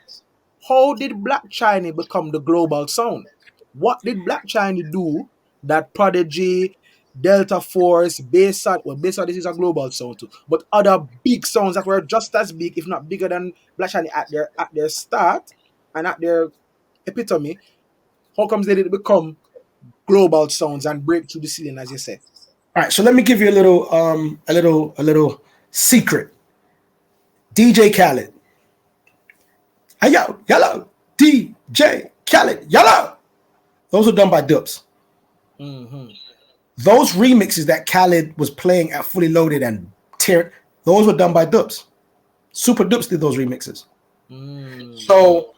how did Black China become the global sound? What did Black China do that Prodigy, Delta Force, Bayside, this is a global sound too, but other big sounds that were just as big, if not bigger than Black China at their start and at their epitome, how comes they didn't become global sounds and break through the ceiling, as you say? All right, so let me give you a little secret. DJ Khaled. Hey yo, yellow. DJ Khaled, yellow. Those were done by Dubs. Mm-hmm. Those remixes that Khaled was playing at Fully Loaded and those were done by Dubs. Super Dubs did those remixes. So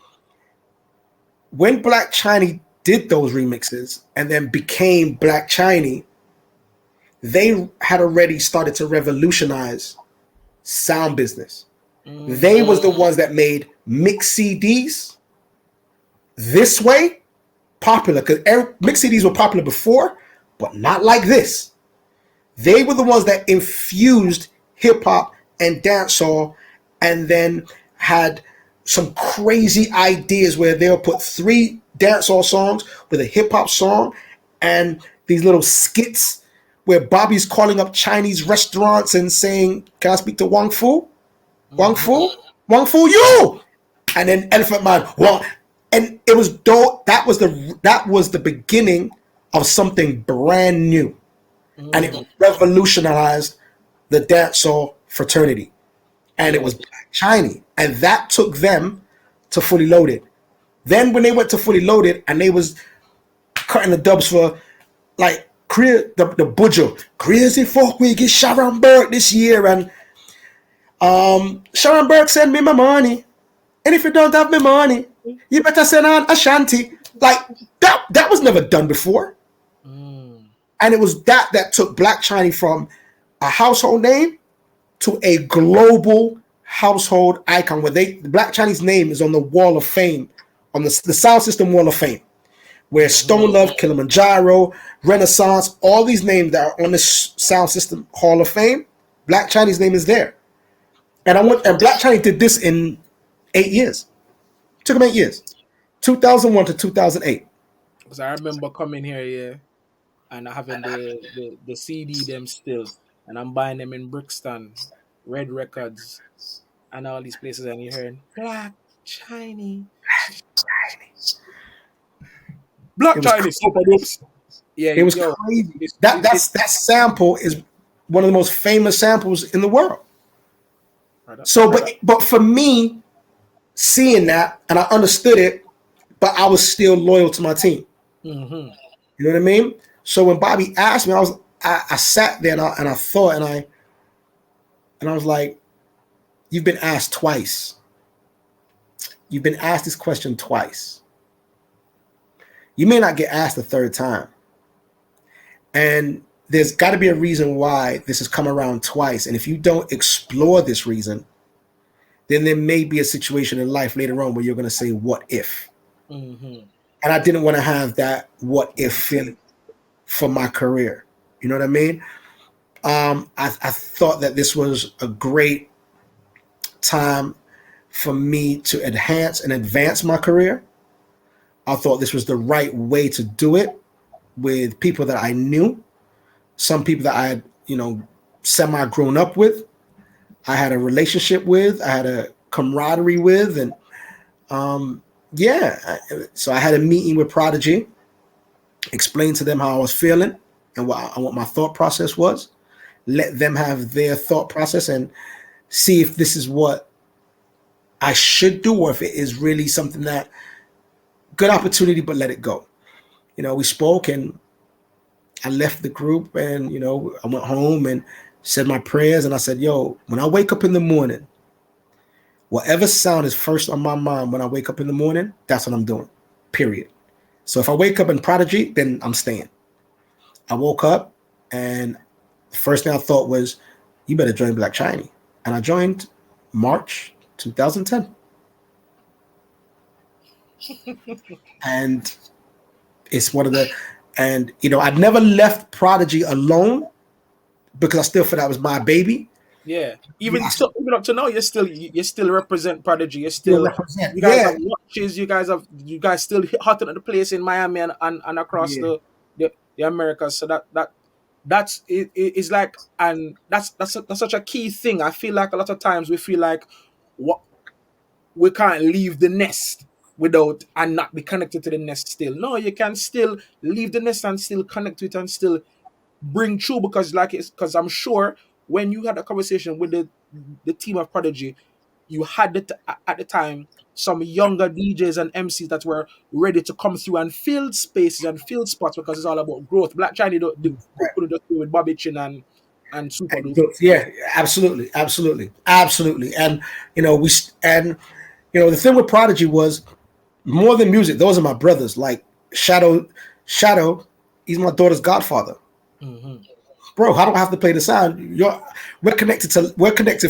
when Black China did those remixes and then became Black China, they had already started to revolutionize sound business. They was the ones that made mix CDs this way popular, because mix CDs were popular before, but not like this. They were the ones that infused hip hop and dancehall, and then had some crazy ideas where they'll put 3 dancehall songs with a hip hop song and these little skits where Bobby's calling up Chinese restaurants and saying, "Can I speak to Wang Fu? Wang Mm-hmm. Fu? Wang Fu, you!" And then Elephant Man, Wang. And it was dope. That was the beginning of something brand new, and it Mm-hmm. revolutionized the dancehall fraternity. And it Yeah. was Black Chinese, and that took them to Fully Loaded. Then when they went to Fully Loaded, and they was cutting the dubs for like the Bujo, crazy folk, we get Sharon Burke this year, and Sharon Burke send me my money, and if you don't have my money, you better send on Ashanti. Like that was never done before, Mm. and it was that took Black Chinese from a household name to a global household icon, where the Black Chinese name is on the wall of fame, on the sound system wall of fame, where Mm-hmm. Stone Love, Kilimanjaro, Renaissance, all these names that are on this sound system hall of fame, Black Chinese name is there. And Black Chinese did this in 8 years. It took them 8 years, 2001 to 2008. Because I remember coming here, yeah, and having the CD them still, and I'm buying them in Brixton, Red Records, and all these places, and you're hearing Black Chinese, It Black was Chinese, super dopes. Yeah, it was yo, crazy. That sample is one of the most famous samples in the world. brother, So, brother. but for me, seeing that and I understood it, but I was still loyal to my team. Mm-hmm. You know what I mean? So when Bobby asked me, I sat there and I thought and I was like, "You've been asked twice. You've been asked this question twice. You may not get asked a third time, and there's got to be a reason why this has come around twice. And if you don't explore this reason, then there may be a situation in life later on where you're going to say, 'What if?'" Mm-hmm. And I didn't want to have that "what if" feeling for my career. You know what I mean? I thought that this was a great time for me to enhance and advance my career. I thought this was the right way to do it with people that I knew, some people that I had, semi grown up with, I had a relationship with, I had a camaraderie with, and um, yeah. So I had a meeting with Prodigy, explained to them how I was feeling and what my thought process was. Let them have their thought process and see if this is what I should do, or if it is really something that good opportunity, but let it go. We spoke, and I left the group, and I went home and said my prayers, and I said, "Yo, when I wake up in the morning, whatever sound is first on my mind when I wake up in the morning, that's what I'm doing. Period. So if I wake up in Prodigy, then I'm staying." I woke up, and the first thing I thought was, "You better join Black Chinese," and I joined March 2010, and it's one of the, and I'd never left Prodigy alone because I still felt that was my baby. Yeah. I Even up to now, you still represent Prodigy. still represent. You guys have Yeah, watches. You guys still hot at the place in Miami and across yeah, the Americas. So that's it is like, and that's such a key thing. I feel like a lot of times we feel like what we can't leave the nest without and not be connected to the nest still. No, you can still leave the nest and still connect to it and still bring true, because because I'm sure when you had a conversation with the team of Prodigy, you had at the time some younger DJs and MCs that were ready to come through and fill spaces and fill spots, because it's all about growth. Black China couldn't just do with Bobby Chin and Super Doof. yeah. Absolutely, absolutely, absolutely. And we and the thing with Prodigy was more than music. Those are my brothers. Like Shadow, he's my daughter's godfather. Mm-hmm. Bro, how do I have to play the sound? We're connected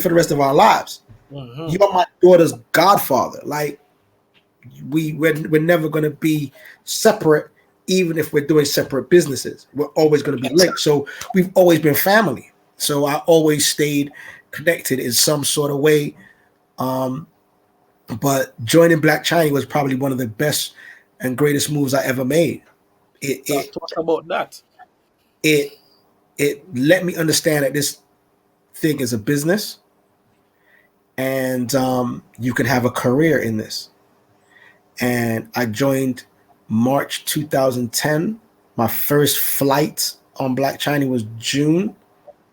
for the rest of our lives. Mm-hmm. You're my daughter's godfather. Like we're never gonna be separate, even if we're doing separate businesses. We're always gonna be linked. So we've always been family. So I always stayed connected in some sort of way. Um, but joining Black China was probably one of the best and greatest moves I ever made. It Talk it to us about that. it it let me understand that this thing is a business, and you can have a career in this. And I joined March 2010. My first flight on Black China was June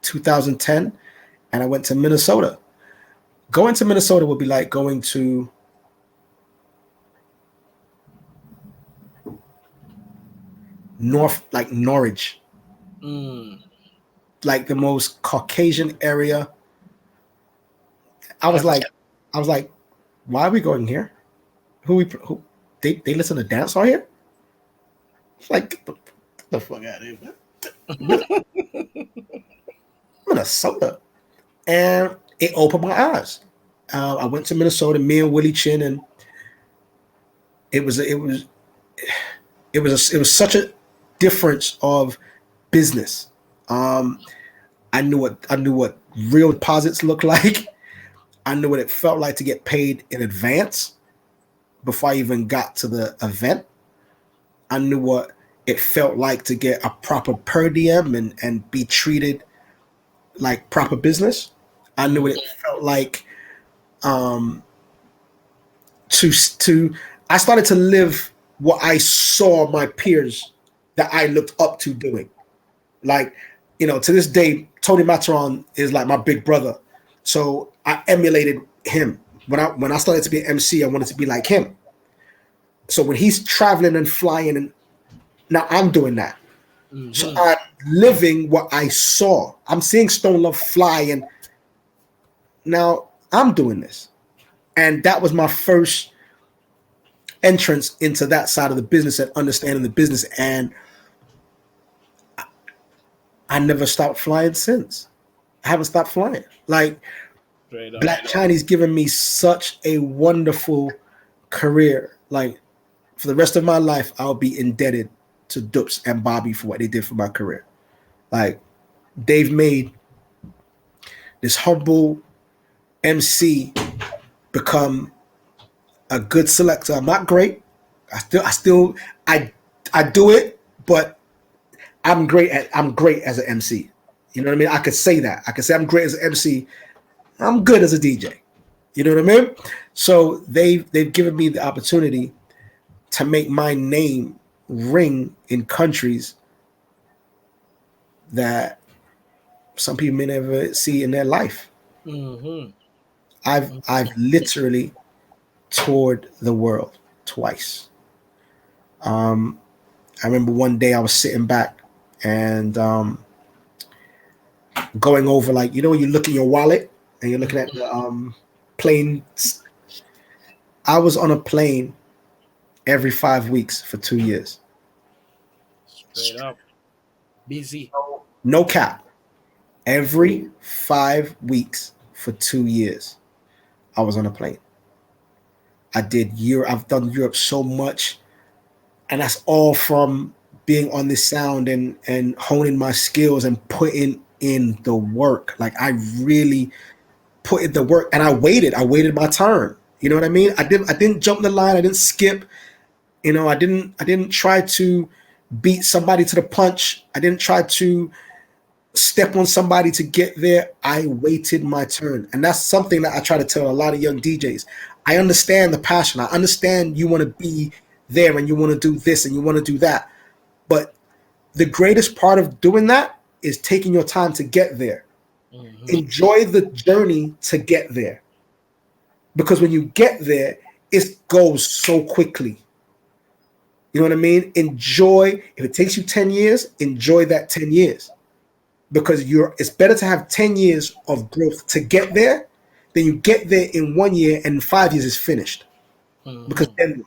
2010, and I went to Minnesota. Going to Minnesota would be like going to North, like Norwich, Mm. like the most Caucasian area. I was That's like, I was like, why are we going here? Who they listen to dancehall here? Like, get the fuck out of here, man. Minnesota, and it opened my eyes. I went to Minnesota, me and Willie Chin, and it was it was it was such a difference of business. Um, I knew what real deposits looked like. I knew what it felt like to get paid in advance before I even got to the event. I knew what it felt like to get a proper per diem and be treated like proper business. I knew what mm, it felt like um, to I started to live what I saw my peers that I looked up to doing. Like, to this day, Tony Matron is like my big brother. So I emulated him. When I started to be an MC, I wanted to be like him. So when he's traveling and flying, and now I'm doing that. So mhm, I'm living what I saw. I'm seeing Stone Love fly, and now I'm doing this. And that was my first entrance into that side of the business and understanding the business. And I never stopped flying since. I haven't stopped flying. Like, straight up. Black Chinese given me such a wonderful career. Like, for the rest of my life, I'll be indebted to Dupes and Bobby for what they did for my career. Like, they've made this humble MC become a good selector. I'm not great. I I do it, but I'm great as an MC. You know what I mean? I could say that. I could say I'm great as an MC. I'm good as a DJ. You know what I mean? So they've given me the opportunity to make my name ring in countries that some people may never see in their life. Mhm, I've literally toured the world twice. Um, I remember one day I was sitting back and going over, like, when you look in your wallet and you're looking at the planes. I was on a plane every 5 weeks for 2 years. straight up. Busy. No cap. Every 5 weeks for 2 years, I was on a plane. I did Europe. I've done Europe so much, and that's all from being on this sound and honing my skills and putting in the work. Like, I really put in the work, and I waited. I waited my turn. You know what I mean? I didn't jump the line. I didn't skip. I didn't try to beat somebody to the punch. I didn't try to step on somebody to get there. I waited my turn. And that's something that I try to tell a lot of young DJs. I understand the passion. I understand you want to be there and you want to do this and you want to do that. But the greatest part of doing that is taking your time to get there. Mhm, Enjoy the journey to get there. Because when you get there, it goes so quickly. You know what I mean? Enjoy, if it takes you 10 years, enjoy that 10 years. Because it's better to have 10 years of growth to get there than you get there in 1 year and in 5 years it's finished. Because mhm.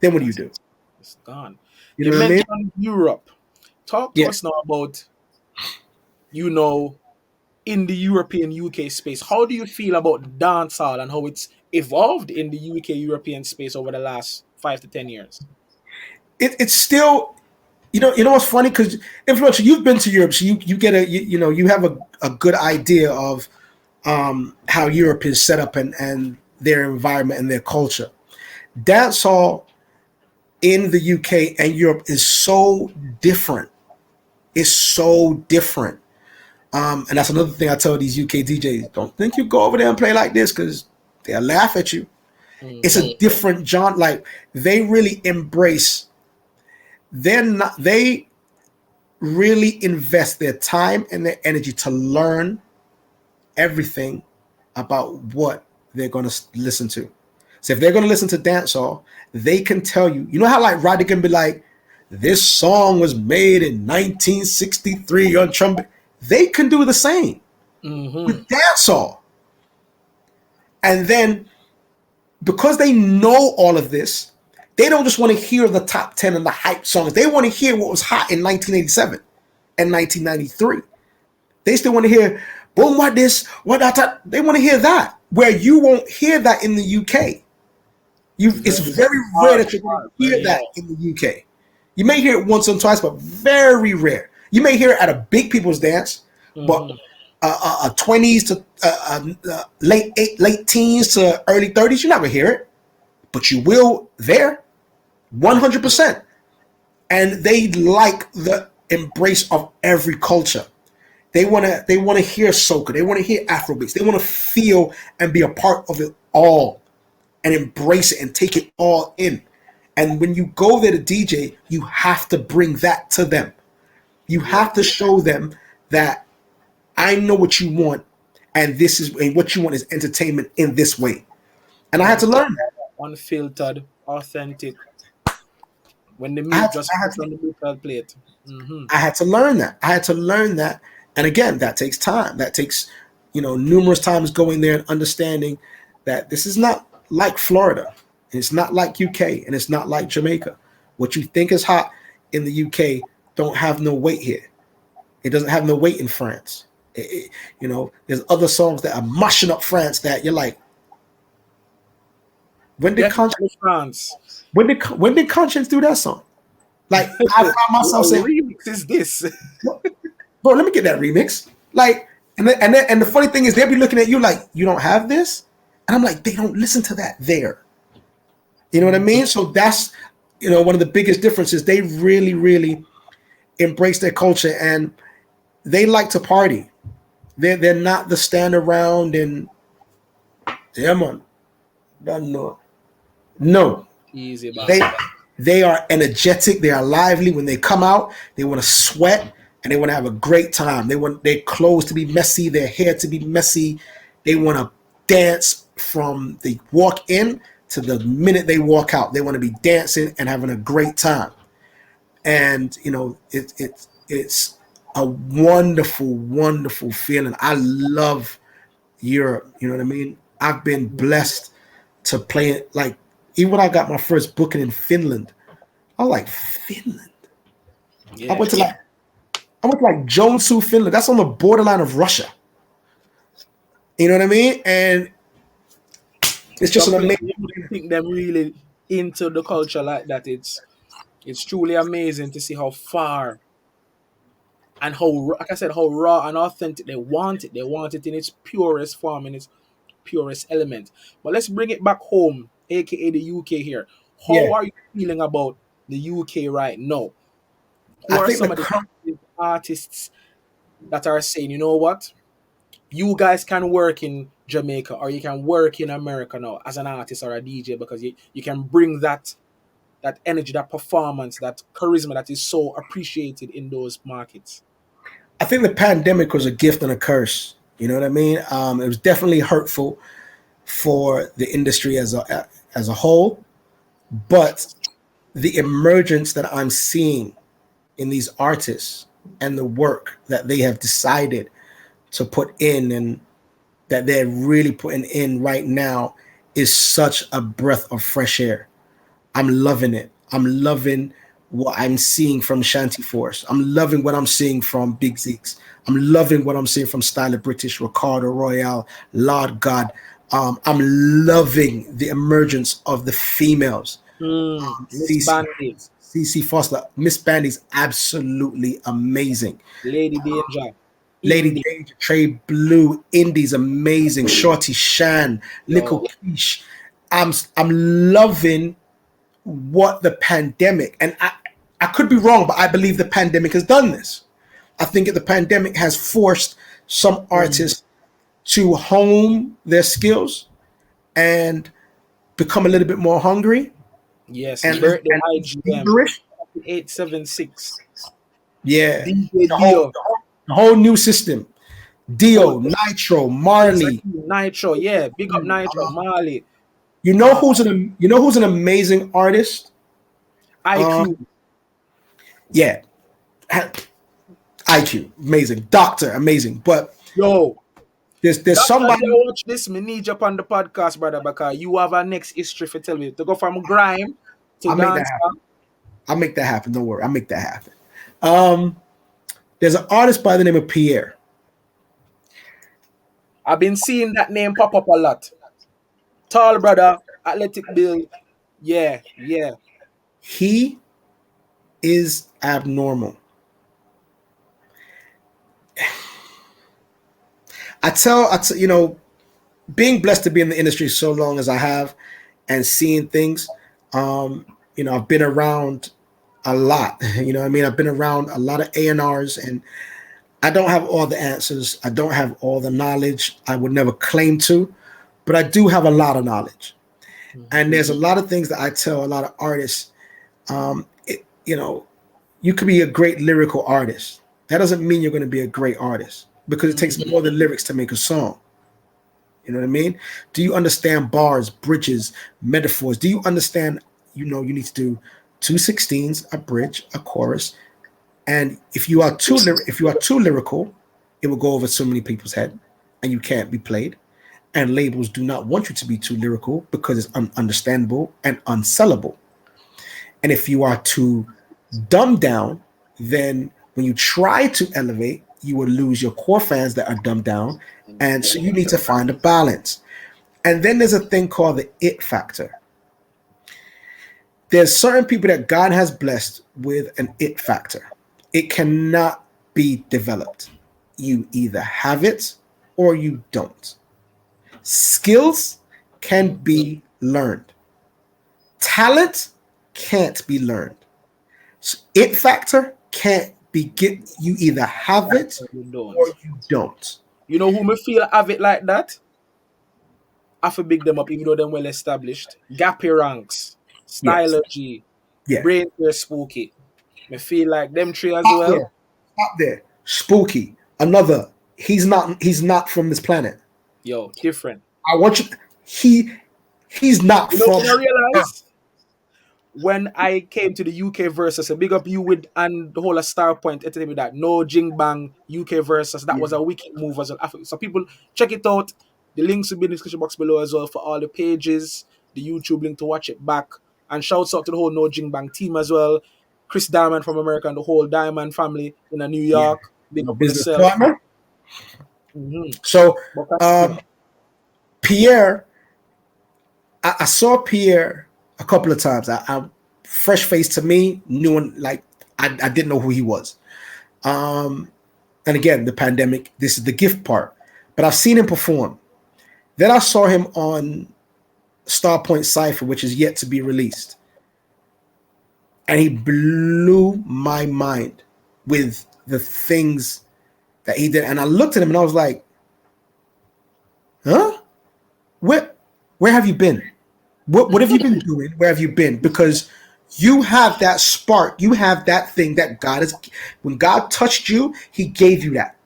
then what do you do? It's gone. You You know what I mean? mentioned Europe. Talk to Yeah. us now about, you know, in the European UK space. How do you feel about dancehall and how it's evolved in the UK European space over the last 5 to 10 years? It's still, you know what's funny? Because influential, you've been to Europe, so you get you have a good idea of how Europe is set up and their environment and their culture. Dancehall in the UK and Europe is so different. is so different. And that's another thing I tell these UK DJs: don't think you go over there and play like this because they'll laugh at you. It's Mm-hmm. a different genre. Like they really embrace. They're not. They really invest their time and their energy to learn everything about what they're going to listen to. So if they're going to listen to dancehall, they can tell you. You know how like Roddy can be like, this song was made in 1963 on trumpet. They can do the same Mm-hmm. with dancehall. And then because they know all of this, they don't just want to hear the top 10 and the hype songs. They want to hear what was hot in 1987 and 1993. They still want to hear boom, what this, what that. They want to hear that. Where you won't hear that in the UK. It's Very very rare hard, that you're going hard, to hear very that hard. in the UK. You may hear it once or twice, but very rare. You may hear it at a big people's dance, but Mm-hmm. 20s to late teens to early 30s, you're not gonna hear it, but you will there, 100%. And they like the embrace of every culture. They wanna hear soca, they want to hear Afrobeats, they want to feel and be a part of it all and embrace it and take it all in. And when you go there to DJ, you have to bring that to them. You Yeah. have to show them that I know what you want, and this is and what you want is entertainment in this way. And I had to Dancehall, learn that. unfiltered, authentic. When the I meat had to, just I had puts to, on the metal plate. Mm-hmm. I had to learn that. I had to learn that. And again, that takes time. That takes, numerous times going there and understanding that this is not like Florida. It's not like UK, and it's not like Jamaica. What you think is hot in the UK don't have no weight here. It doesn't have no weight in France. There's other songs that are mushing up France that you're like, when did conscience Definitely France. when did conscience do that song? Like I found myself What saying, remix is this? bro, let me get that remix. Like, and the funny thing is, they'll be looking at you like, you don't have this, and I'm like, they don't listen to that there. You know what I Mhm. mean? So that's one of the biggest differences. They really, really embrace their culture, and they like to party. They're not the stand around and yeah, man, don't know. No, Easy they boss. they are energetic. They are lively. When they come out, they want to sweat and they want to have a great time. They want their clothes to be messy, their hair to be messy. They want to dance from the walk in to the minute they walk out. They want to be dancing and having a great time. And it's a wonderful, wonderful feeling. I love Europe. You know what I mean? I've been blessed to play it. Like even when I got my first booking in Finland, I was like, Finland. I Yeah. went to like I went to like Joensuu, Finland. That's on the borderline of Russia. You know what I mean? And it's just Some an places amazing. you wouldn't think them really into the culture like that. It's truly amazing to see how far and how, like I said, how raw and authentic they want it. They want it in its purest form, in its purest element. But let's bring it back home, aka the UK here. How Yeah, are you feeling about the UK right now? I Who are think the some of the artists that are saying, you know what? You guys can work in Jamaica or you can work in America now as an artist or a DJ because you can bring that energy, that performance, that charisma that is so appreciated in those markets. I think the pandemic was a gift and a curse. You know what I mean? It was definitely hurtful for the industry as a whole, but the emergence that I'm seeing in these artists and the work that they have decided to put in and that they're really putting in right now is such a breath of fresh air. I'm loving it. I'm loving what I'm seeing from Shanty Force. I'm loving what I'm seeing from Big Zeeks. I'm loving what I'm seeing from Styler British, Ricardo Royale, Lord God. I'm loving the emergence of the females. Miss CC, Bandy, CC Foster, Miss Bandy's absolutely amazing. Lady Danger, Lady Indie, Danger, Trey Blue, Indy's amazing. Shorty Shan, Little yo, Quiche. I'm loving what the pandemic, and I could be wrong, but I believe the pandemic has done this. I think the pandemic has forced some Mm. artists to hone their skills and become a little bit more hungry Yes, and, his birthday and IGM feverish. 876. Yeah, DJ the whole, Dio. the whole the whole new system. Whole Dio, Nitro, Marley. exactly Nitro. Yeah, big up Nitro, Marley. Uh You know who's an amazing artist? IQ. Yeah, IQ, amazing. Doctor, amazing. But Yo, there's Doctor, if somebody. you watch this, me need you up on the podcast, brother, because you have a next history for tell me. To go from grime to I'll make that dance. happen. I'll make that happen. Don't worry, I'll make that happen. Um, there's an artist by the name of Pierre. I've been seeing that name pop up a lot. Tall brother, athletic build. Yeah, yeah. He is abnormal. You know, being blessed to be in the industry so long as I have and seeing things, you know, I've been around a lot. You know what I mean? I've been around a lot of A&Rs, and I don't have all the answers. I don't have all the knowledge. I would never claim to, but I do have a lot of knowledge. And there's a lot of things that I tell a lot of artists. You know, you could be a great lyrical artist. That doesn't mean you're going to be a great artist because it takes more than lyrics to make a song. You know what I mean? Do you understand bars, bridges, metaphors? Do you understand, you know, you need to do 2/16s, a bridge, a chorus. And if you are too lyrical, it will go over so many people's head and you can't be played. And labels do not want you to be too lyrical because it's ununderstandable and unsellable. And if you are too dumbed down, then when you try to elevate, you will lose your core fans that are dumbed down. And so you need to find a balance. And then there's a thing called the it factor. There's certain people that God has blessed with an it factor. It cannot be developed. You either have it or you don't. Skills can be learned. Talent can't be learned. So it factor can't be get you either have it You don't. or you don't. You know who me feel have it like that? I for big them up, even though them well established. Gappy ranks, Yes. Styler G, Yeah. Brain Spooky. Me feel like them three as Up well. there. Up there. Spooky. Another. He's not from this planet. Yo, different. I want you he he's not You know from when I Earth. realize when I came to the UK versus, a big up you with and the whole of Star Point entertainment that no Jing Bang UK versus that Yeah. was a wicked move as well. So people check it out. The links will be in the description box below as well for all the pages, the YouTube link to watch it back. And shouts out to the whole No Jing Bang team as well. Chris Diamond from America and the whole Diamond family in New Yeah. York. Big My up on business yourself. partner. Mm-hmm. So But Pierre, I saw Pierre a couple of times. I fresh face to me, new one like I didn't know who he was. And again, the pandemic, this is the gift part. But I've seen him perform. Then I saw him on Starpoint Cypher, which is yet to be released. And he blew my mind with the things that he did. And I looked at him and I was like, huh? Where where have you been? What have you been doing? Where have you been? Because you have that spark, you have that thing that God is when God touched you, he gave you that.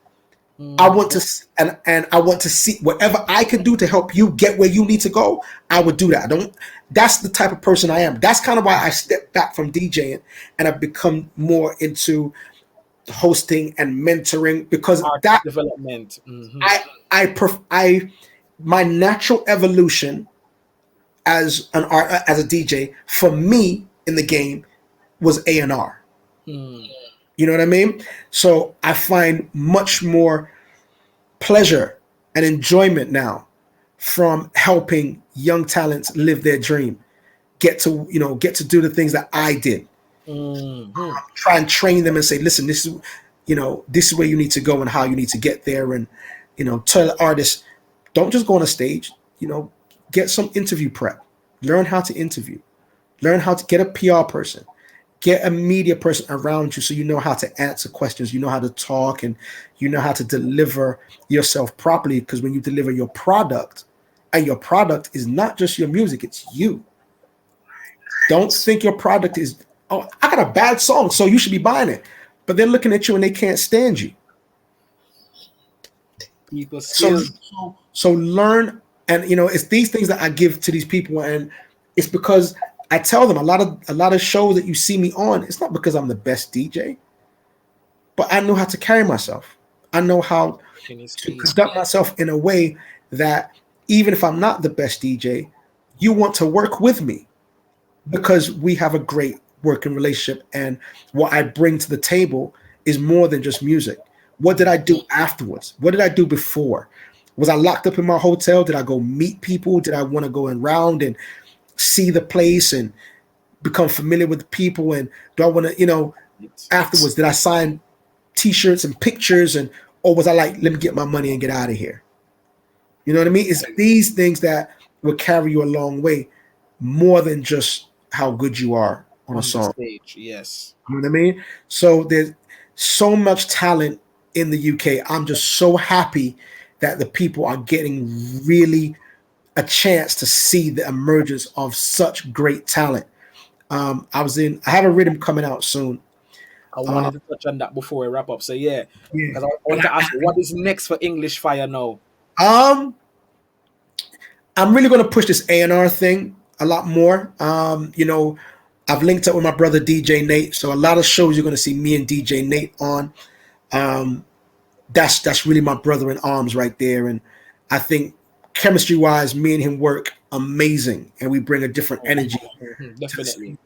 I want to and I want to see whatever I can do to help you get where you need to go. I would do that. I don't. That's the type of person I am. That's kind of why I stepped back from DJing and I've become more into hosting and mentoring because that artist development. Mm-hmm. I my natural evolution as an art as a DJ for me in the game was A&R. Mm. You know what I mean? So I find much more pleasure and enjoyment now from helping young talents live their dream, get to do the things that I did. Mm-hmm. Try and train them and say, listen, this is where you need to go and how you need to get there, and tell artists, don't just go on a stage. Get some interview prep, learn how to interview, learn how to get a PR person, Get a media person around you so you know how to answer questions, you know how to talk, and you know how to deliver yourself properly. Because when you deliver your product, and your product is not just your music, it's you. Don't think your product is, oh, I got a bad song, so you should be buying it. But they're looking at you and they can't stand you. People So skills. so learn, and it's these things that I give to these people, and it's because I tell them a lot of shows that you see me on, it's not because I'm the best DJ, but I know how to carry myself. I know how In his to piece. conduct myself in a way that even if I'm not the best DJ, you want to work with me because we have a great working relationship, and what I bring to the table is more than just music. What did I do afterwards? What did I do before? Was I locked up in my hotel? Did I go meet people? Did I want to go around and see the place and become familiar with the people? And do I want to, It's afterwards, did I sign t-shirts and pictures, and or was I like, let me get my money and get out of here? You know what I mean? It's these things that will carry you a long way, more than just how good you are on a on the song. stage. Yes. You know what I mean? So there's so much talent in the UK. I'm just so happy that the people are getting really a chance to see the emergence of such great talent. I have a rhythm coming out soon. I Uh, wanted to touch on that before we wrap up. So yeah, yeah. because I wanted to ask you, what is next for English Fire now? Um, I'm really going to push this A&R thing a lot more. I've linked up with my brother DJ Nate, so a lot of shows you're going to see me and DJ Nate on. Um, that's really my brother in arms right there, and I think chemistry wise, me and him work amazing, and we bring a different Oh, energy to the definitely. scene.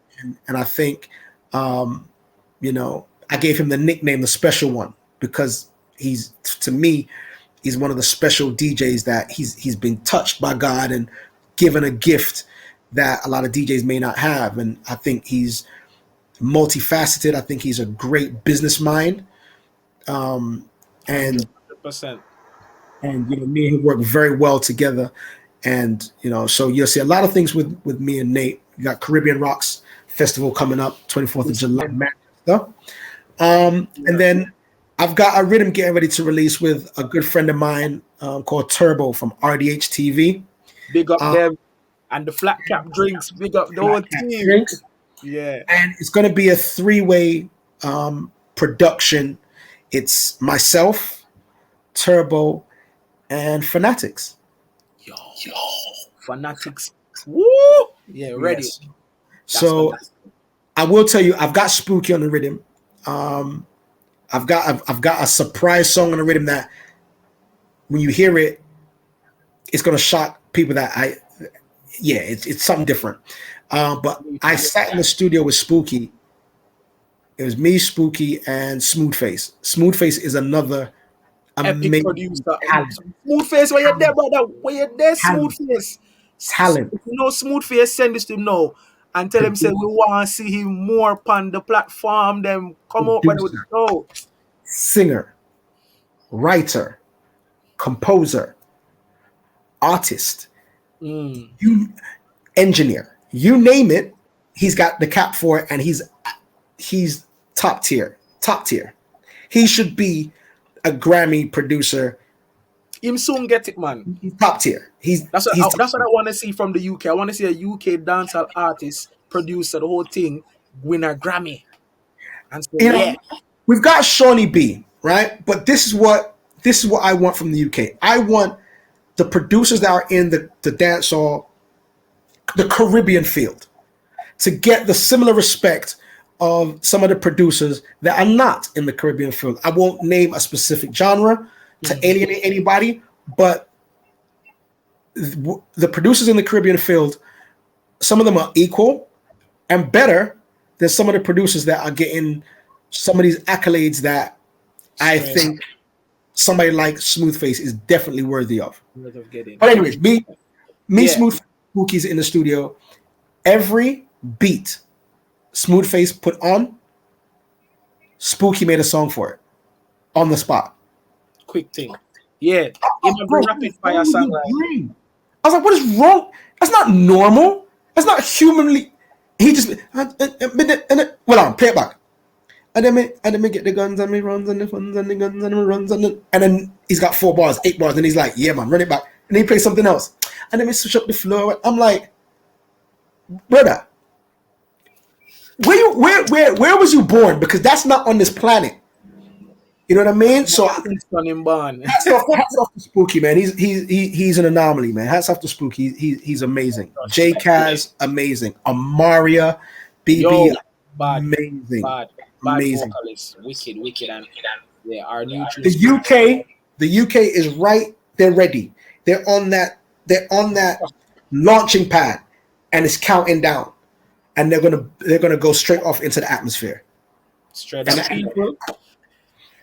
And I think, I gave him the nickname, the special one, because he's to me he's one of the special DJs that he's been touched by God and given a gift that a lot of DJs may not have. And I think he's multifaceted. I think he's a great business mind. Um, 100, and 100%. me and him work very well together. And so you'll see a lot of things with me and Nate. We got Caribbean Rocks Festival coming up, 24th of This July, man, Manchester. And yeah. then I've got a rhythm getting ready to release with a good friend of mine called Turbo from RDH TV. Big up Um, them and the flat cap drinks. Big up the whole Black Cat team. Drinks, Yeah. and it's going to be a three-way production. It's myself, Turbo, and Fanatics. Yo, fanatics. Woo! Yeah, ready. Yes. That's So fantastic. I will tell you, I've got Spooky on the rhythm. Um, I've got a surprise song on the rhythm that when you hear it, it's going to shock people. It's something different. But I sat in the studio with Spooky. It was me, Spooky, and Smoothface. Smoothface is another Epic amazing producer. talent, Smooth face, where you there, brother? Where you there, smooth talent, face? talent, If you know smooth face, send this to him now. And tell him say we producer, want to see him more upon the platform. Them come out with the producer, show. singer, writer, composer, artist, Mm. you engineer, you name it, he's got the cap for it, and he's top tier, top tier. He should be a Grammy producer. Him soon get it, man. He's top tier. That's what He's I, top that's what tier. I want to see from the UK. I want to see a UK dancehall artist producer the whole thing win a Grammy and say You yeah. know, we've got Shawnee B, right? But this is what I want from the UK. I want the producers that are in the dancehall, the Caribbean field, to get the similar respect of some of the producers that are not in the Caribbean field. I won't name a specific genre to Mhm. alienate anybody, but the producers in the Caribbean field, some of them are equal and better than some of the producers that are getting some of these accolades that I Straight up. think somebody like Smoothface is definitely worthy of. Lot of getting But anyways, 100. me, Yeah. Smooth Spooky's in the studio. Every beat Smoothface put on, Spooky made a song for it on the spot. Quick thing. Yeah. Him have Bro, the what rapid is fire wrong with song your like brain? I was like, what is wrong? That's not normal. That's not humanly. he just well on, play it back. And then me get the guns and me runs and the funds and the guns and me runs and then he's got 4 bars, 8 bars, and he's like, yeah man, run it back. And then he plays something else. And then we switch up the flow. I'm like, brother, where was you born? Because that's not on this planet. You know what I mean? So Kingston in Barn. hats off to Spooky, man. He's an anomaly, man. Hats off to Spooky. He's amazing. J Kaz, amazing. Amaria, Yo, BB, bad, amazing. bad Amazing. vocalist, wicked, and yeah, our new The UK is right. They're ready. They're on that. They're on that launching pad, and it's counting down, and they're gonna go straight off into the atmosphere. straight And up people.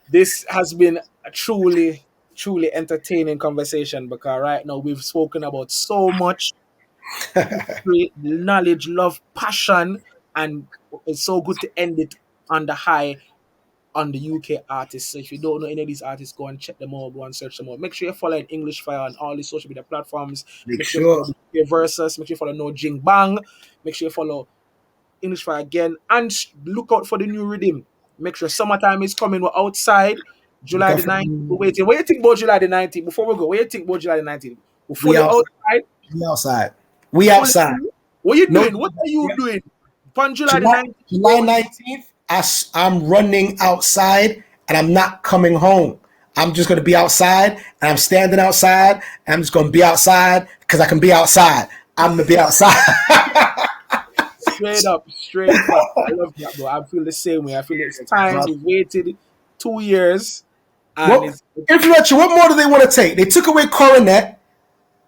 This has been a truly entertaining conversation because right now we've spoken about so much great knowledge, love, passion, and it's so good to end it on the high on the UK artists. So if you don't know any of these artists, go and check them out, go and search them out. Make sure you're following English Fire on all the social media platforms. Make Make sure you follow sure. the UK Versus. Make sure you follow No Jing Bang. Make sure you follow English Fire again. And look out for the new rhythm. Make sure summertime is coming. We're outside. July the 19th. We're waiting. What do you think about July the 19th? Before we go, what do you think about July the 19th? We're We fully outside. outside. We outside. We Fully outside. What are you No, doing? What are you doing? On July the July 19th. July 19th. I'm running outside and I'm not coming home. I'm just gonna be outside and I'm standing outside and I'm just gonna be outside because I can be outside. I'm gonna be outside. Straight up. I love that, bro. I feel the same way. I feel it's time. We've waited 2 years, and What influential? What more do they want to take? They took away Coronet,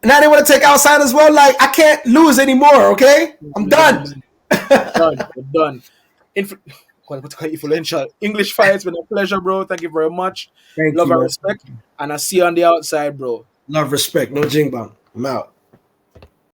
and now they want to take outside as well. Like I can't lose anymore. Okay, I'm done. We're done. What's called influential? English Fire. It's been a pleasure, bro. Thank you very much. Thank Love you, and man. respect, and I see you on the outside, bro. Love, respect, no jing bang. I'm out.